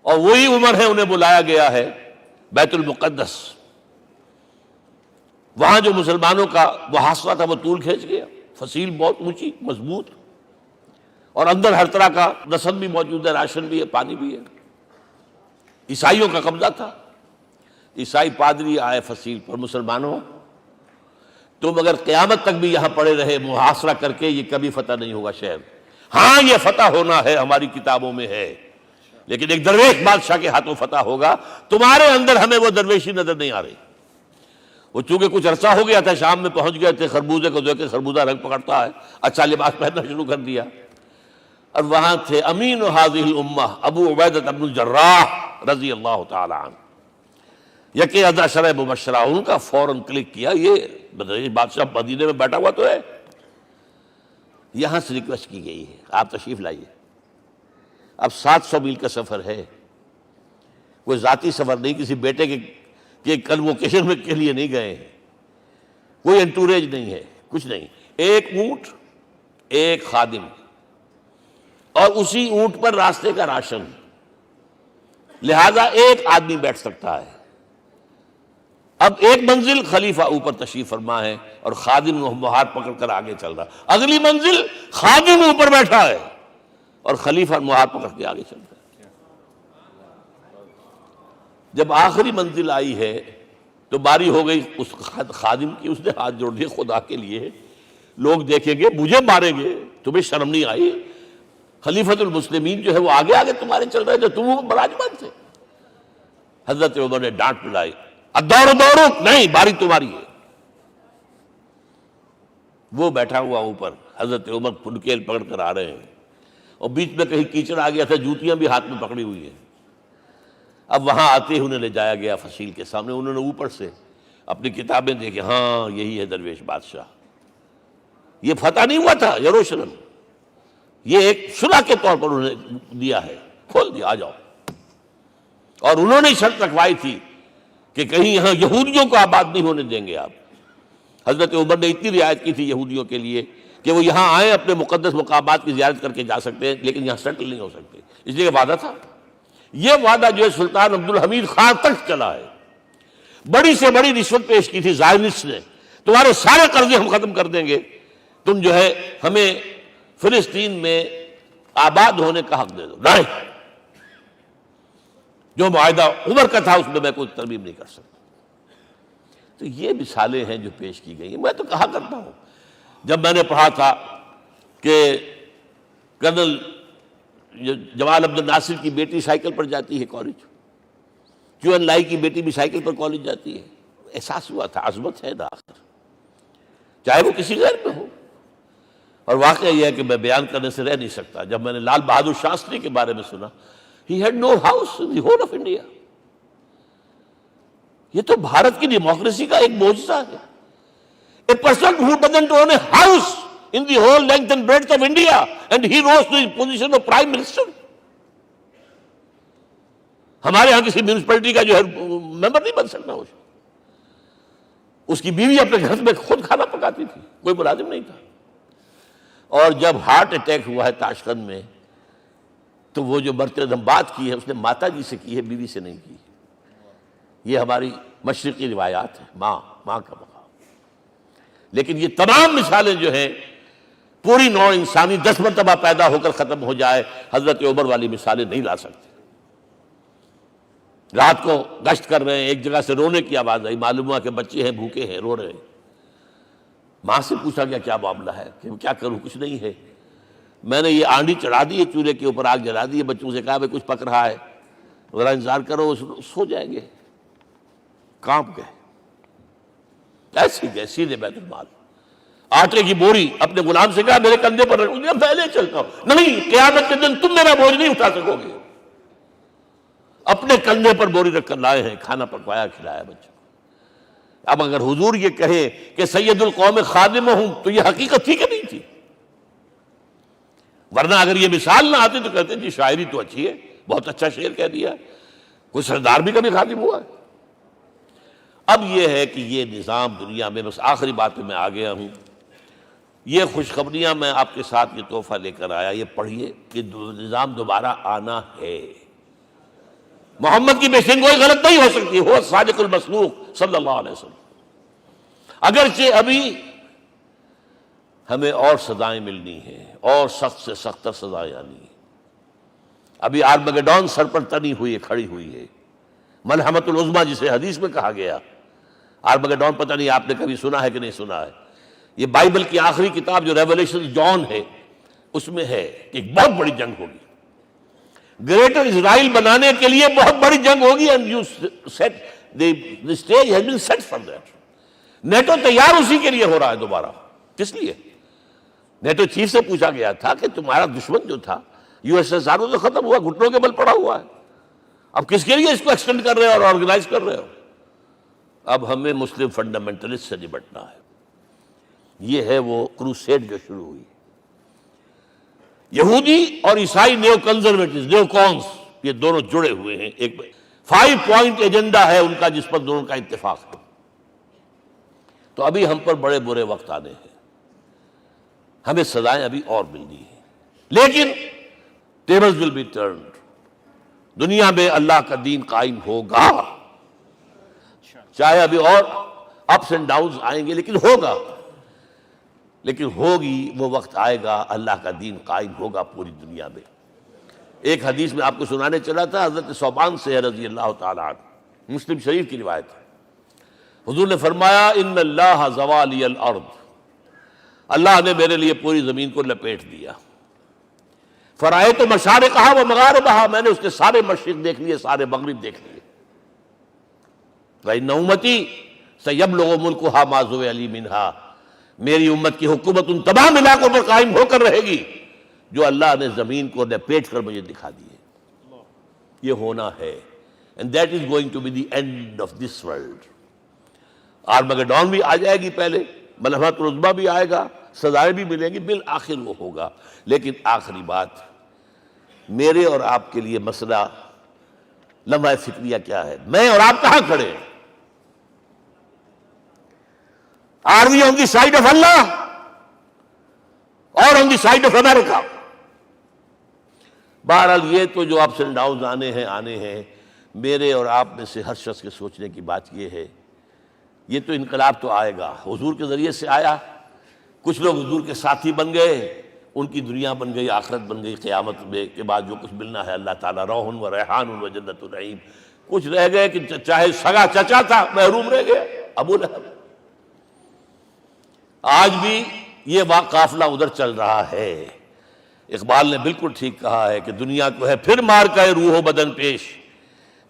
اور وہی عمر ہے، انہیں بلایا گیا ہے بیت المقدس. وہاں جو مسلمانوں کا محاصرہ تھا وہ طول کھینچ گیا، فصیل بہت اونچی مضبوط، اور اندر ہر طرح کا رسد بھی موجود ہے، راشن بھی ہے، پانی بھی ہے. عیسائیوں کا قبضہ تھا. عیسائی پادری آئے فصیل پر، مسلمانوں تم اگر قیامت تک بھی یہاں پڑے رہے محاصرہ کر کے، یہ کبھی فتح نہیں ہوگا شہر. ہاں یہ فتح ہونا ہے، ہماری کتابوں میں ہے، لیکن ایک درویش بادشاہ کے ہاتھوں فتح ہوگا. تمہارے اندر ہمیں وہ درویشی نظر نہیں آ رہی. وہ چونکہ کچھ عرصہ ہو گیا تھا، شام میں پہنچ گئے تھے، خربوزے کو دیکھ کے خربوزہ رنگ پکڑتا ہے، اچھا لباس پہننا شروع کر دیا. اور وہاں تھے امین هذه الامہ ابو عبیدہ بن الجراح رضی اللہ تعالی عنہ، یکے عشرہ مبشرہ. ان کا فوراً کلک کیا، یہ بادشاہ مدینے میں بیٹھا ہوا تو ہے. یہاں سے ریکویسٹ کی گئی ہے آپ تشریف لائیے. اب 700 میل کا سفر ہے، کوئی ذاتی سفر نہیں، کسی بیٹے کے کنووکیشن میں کے لیے نہیں گئے ہیں، کوئی انٹوریج نہیں ہے، کچھ نہیں. ایک اونٹ، ایک خادم، اور اسی اونٹ پر راستے کا راشن، لہذا ایک آدمی بیٹھ سکتا ہے. اب ایک منزل خلیفہ اوپر تشریف فرما ہے اور خادم ہاتھ پکڑ کر آگے چل رہا. اگلی منزل خادم اوپر بیٹھا ہے اور خلیفہ ہاتھ پکڑ کے آگے چل رہا ہے. جب آخری منزل آئی ہے تو باری ہو گئی اس خادم کی. اس نے ہاتھ جوڑ دیے، خدا کے لیے لوگ دیکھیں گے، مجھے ماریں گے، تمہیں شرم نہیں آئی؟ خلیفۃ المسلمین جو ہے وہ آگے آگے تمہارے چل رہے تھے، تم براجمان تھے. حضرت عمر نے ڈانٹ پلائی، دوڑو دوڑو، نہیں، باری تمہاری ہے. وہ بیٹھا ہوا اوپر، حضرت عمر پنکیل پکڑ کر آ رہے ہیں، اور بیچ میں کہیں کیچڑ آ گیا تھا، جوتیاں بھی ہاتھ میں پکڑی ہوئی ہیں. اب وہاں آتے ہی انہیں لے جایا گیا فصیل کے سامنے. انہوں نے اوپر سے اپنی کتابیں دیکھیں، ہاں یہی ہے درویش بادشاہ. یہ فتح نہیں ہوا تھا یروشلم، یہ ایک صلح کے طور پر انہوں نے دیا ہے، کھول دیا، آ جاؤ۔ اور انہوں نے شرط رکھوائی تھی کہ کہیں یہاں یہودیوں کو آباد نہیں ہونے دیں گے آپ۔ حضرت عمر نے اتنی رعایت کی تھی یہودیوں کے لیے کہ وہ یہاں آئیں، اپنے مقدس مقامات کی زیارت کر کے جا سکتے ہیں، لیکن یہاں سیٹل نہیں ہو سکتے، اس لیے وعدہ تھا۔ یہ وعدہ جو ہے سلطان عبدالحمید خان تک چلا ہے۔ بڑی سے بڑی رشوت پیش کی تھی زائنسٹ نے، تمہارے سارے قرضے ہم ختم کر دیں گے، تم جو ہے ہمیں فلسطین میں آباد ہونے کا حق دے دو۔ نہیں، جو معاہدہ عمر کا تھا اس میں کوئی ترمیم نہیں کر سکتا۔ تو یہ مثالیں ہیں جو پیش کی گئی ہیں۔ میں تو کہا کرتا ہوں، جب میں نے پڑھا تھا کہ کرنل جمال عبد الناصر کی بیٹی سائیکل پر جاتی ہے کالج، کیو این لائی کی بیٹی بھی سائیکل پر کالج جاتی ہے، احساس ہوا تھا عظمت ہے نا آخر، چاہے وہ کسی غیر میں ہو۔ اور واقعہ یہ ہے کہ میں بیان کرنے سے رہ نہیں سکتا، جب میں نے لال بہادر شاستری کے بارے میں سنا، he had no house in the whole of India۔ یہ تو بھارت کی ڈیموکریسی کا ایک معجزہ ہے۔ A person who doesn't own a house in the whole length and breadth of India and he rose to the position of prime minister۔ ہمارے ہاں کسی میونسپلٹی کا جو ہے ممبر نہیں بن سکتا، اس کی بیوی اپنے گھر میں خود کھانا پکاتی تھی، کوئی ملازم نہیں تھا۔ اور جب ہارٹ اٹیک ہوا ہے تاشقند میں، تو وہ جو مرتے دم بات کی ہے اس نے ماتا جی سے کی ہے، بیوی سے نہیں کی۔ یہ ہماری مشرقی روایات ہیں، ماں کا مقام۔ لیکن یہ تمام مثالیں جو ہیں، پوری نوع انسانی 10 مرتبہ پیدا ہو کر ختم ہو جائے، حضرت عمر والی مثالیں نہیں لا سکتے۔ رات کو گشت کر رہے ہیں، ایک جگہ سے رونے کی آواز آئی، معلوم ہوا کہ بچے ہیں، بھوکے ہیں، رو رہے ہیں۔ ماں سے پوچھا گیا کیا معاملہ ہے، کہ کیا کروں، کچھ نہیں ہے، میں نے یہ آنڈی چڑھا دی ہے، چولہے کے اوپر آگ جلا دی ہے، بچوں سے کہا کچھ پک رہا ہے، ذرا انتظار کرو، سو جائیں گے۔ کانپ گئے، ایسے گئے سیدھے بیت المال، آٹے کی بوری اپنے غلام سے کہا میرے کندھے پر رکھ، میں لے چلتا ہوں۔ نہیں، قیامت کے دن تم میرا بوجھ نہیں اٹھا سکو گے۔ اپنے کندھے پر بوری رکھ کر لائے ہیں، کھانا پکوایا، کھلایا بچوں کو۔ اب اگر حضور یہ کہے کہ سید القوم خادم ہوں، تو یہ حقیقت تھی کہ نہیں تھی؟ ورنہ اگر یہ مثال نہ آتی تو کہتے ہیں جی شاعری تو اچھی ہے، بہت اچھا شعر کہہ دیا، کوئی سردار بھی کبھی خادم ہوا ہے۔ اب یہ ہے کہ یہ نظام دنیا میں، بس آخری بات پہ میں آ گیا ہوں، یہ خوشخبریاں میں آپ کے ساتھ یہ تحفہ لے کر آیا، یہ پڑھیے کہ نظام دوبارہ آنا ہے۔ محمد کی پیشن کوئی غلط نہیں ہو سکتی، وہ صادق المصدوق صلی اللہ علیہ وسلم۔ اگرچہ ابھی ہمیں اور سزائیں ملنی ہیں، اور سخت سے سختر سزائیں آنی ہیں۔ ابھی آرمگڈون سر پر تنی ہوئی ہے، کھڑی ہوئی ہے، ملحمۃ العظمیٰ جسے حدیث میں کہا گیا۔ آرمگڈون پتہ نہیں آپ نے کبھی سنا ہے کہ نہیں سنا ہے؟ یہ بائبل کی آخری کتاب جو ریولیشن جان ہے، اس میں ہے کہ ایک بہت بڑی جنگ ہوگی، گریٹر اسرائیل بنانے کے لیے بہت بڑی جنگ ہوگی، and you set the stage has been set for that۔ NATO تیار اسی کے لیے ہو رہا ہے دوبارہ۔ کس لیے؟ نیٹو چیف سے پوچھا گیا تھا کہ تمہارا دشمن جو تھا یو ایس ایس آر تو ختم ہوا، گھٹنوں کے بل پڑا ہوا ہے، اب کس کے لیے اس کو ایکسٹینڈ کر رہے ہو اور آرگنائز کر رہے ہو؟ اب ہمیں مسلم فنڈامنٹلسٹ سے نمٹنا ہے۔ یہ ہے وہ کروسیڈ جو شروع ہوئی۔ یہودی اور عیسائی نیو کنزرویٹوز، نیو کونس، یہ دونوں جڑے ہوئے ہیں، ایک 5 پوائنٹ ایجنڈا ہے ان کا جس پر دونوں کا اتفاق ہے۔ تو ابھی ہم پر بڑے برے وقت آنے ہیں، ہمیں سزائیں ابھی اور ملنی ہیں، لیکن ٹیبلز ول بی ٹرنڈ، دنیا میں اللہ کا دین قائم ہوگا، چاہے ابھی اور اپس اینڈ ڈاؤنز آئیں گے، لیکن ہوگا، لیکن ہوگی، وہ وقت آئے گا اللہ کا دین قائم ہوگا پوری دنیا میں۔ ایک حدیث میں آپ کو سنانے چلا تھا، حضرت ثوبان سے رضی اللہ تعالیٰ عنہ، مسلم شریف کی روایت ہے، حضور نے فرمایا ان اللہ زوالی الارض، اللہ نے میرے لیے پوری زمین کو لپیٹ دیا، فرائے تو مشارقہا و مغاربہا، میں نے اس کے سارے مشرق دیکھ لیے، سارے مغرب دیکھ لیے، وَإِنَّ أُمَّتِي سَيَبْلُغُ مُلْكُهَا مَا زُوِّئَ لِي مِنْهَا، میری امت کی حکومت ان تمام علاقوں پر قائم ہو کر رہے گی جو اللہ نے زمین کو لپیٹ کر مجھے دکھا دیے۔ یہ ہونا ہے، and that is going to be the end of this world۔ Armageddon بھی آ جائے گی، پہلے ملحمۃ العظمیٰ بھی آئے گا، سزائیں بھی ملیں گی، بالآخر وہ ہوگا۔ لیکن آخری بات، میرے اور آپ کے لیے مسئلہ لمحہ فکریہ کیا ہے؟ میں اور آپ کہاں کھڑے ہیں؟ Are we on the side of Allah or on the side of America? بہرحال یہ تو جو اپس اینڈ ڈاؤنز آنے ہیں، میرے اور آپ میں سے ہر شخص کے سوچنے کی بات یہ ہے، یہ تو انقلاب تو آئے گا، حضور کے ذریعے سے آیا، کچھ لوگ حضور کے ساتھی بن گئے، ان کی دنیا بن گئی، آخرت بن گئی، قیامت کے بعد جو کچھ ملنا ہے اللہ تعالیٰ، روح و ریحان و جنت النعیم۔ کچھ رہ گئے کہ چاہے سگا چچا تھا محروم رہ گئے، ابو لہب۔ آج بھی یہ قافلہ ادھر چل رہا ہے۔ اقبال نے بالکل ٹھیک کہا ہے کہ دنیا کو ہے پھر مار کا روح و بدن پیش،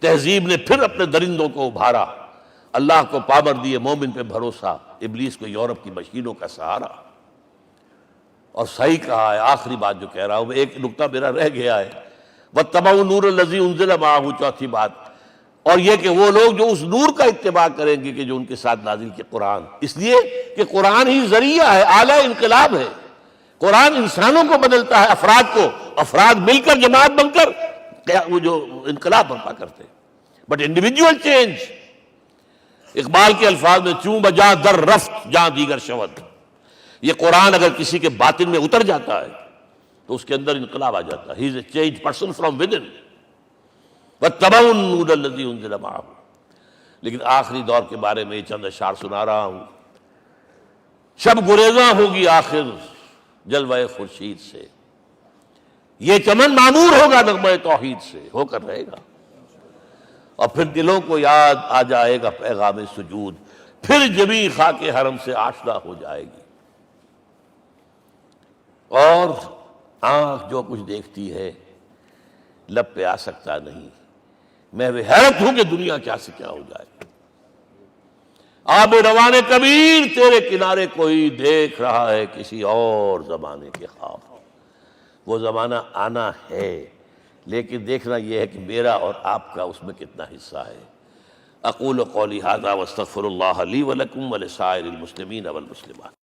تہذیب نے پھر اپنے درندوں کو ابھارا، اللہ کو پابر دیے مومن پہ بھروسہ، ابلیس کو یورپ کی مشینوں کا سہارا۔ اور صحیح کہا ہے، آخری بات جو کہہ رہا ہوں، ایک نکتہ میرا رہ گیا ہے، وَاتَّبَعُوا النُّورَ الَّذِي أُنزِلَ مَعَهُ، چوتھی بات، اور یہ کہ وہ لوگ جو اس نور کا اتباع کریں گے کہ جو ان کے ساتھ نازل کیا قرآن، اس لیے کہ قرآن ہی ذریعہ ہے، آلہ انقلاب ہے۔ قرآن انسانوں کو بدلتا ہے، افراد کو، افراد مل کر جماعت بن کر وہ جو انقلاب برپا کرتے ہیں، بٹ انڈیویجول چینج۔ اقبال کے الفاظ میں چوں بجا در رفت جہاں دیگر شود، یہ قرآن اگر کسی کے باطن میں اتر جاتا ہے تو اس کے اندر انقلاب آ جاتا ہے، he is a change person from within. وَاتَّبَعُوا النُّورَ الَّذِي أُنزِلَ مَعَهُ۔ لیکن آخری دور کے بارے میں یہ چند اشعار سنا رہا ہوں۔ شب گریزاں ہوگی آخر جلوہ خورشید سے، یہ چمن معمور ہوگا نغمہ توحید سے، ہو کر رہے گا، اور پھر دلوں کو یاد آ جائے گا پیغام سجود، پھر جبیں خاک حرم سے آشنا ہو جائے گی، اور آنکھ جو کچھ دیکھتی ہے لب پہ آ سکتا نہیں۔ میں وہ حیرت ہوں کہ دنیا کیا سے کیا ہو جائے۔ آب روان کبیر تیرے کنارے کوئی دیکھ رہا ہے کسی اور زمانے کے خواب، وہ زمانہ آنا ہے، لیکن دیکھنا یہ ہے کہ میرا اور آپ کا اس میں کتنا حصہ ہے۔ اقول قولی ھذا واستغفر اللہ لی ولکم ولسائر المسلمین والمسلمات۔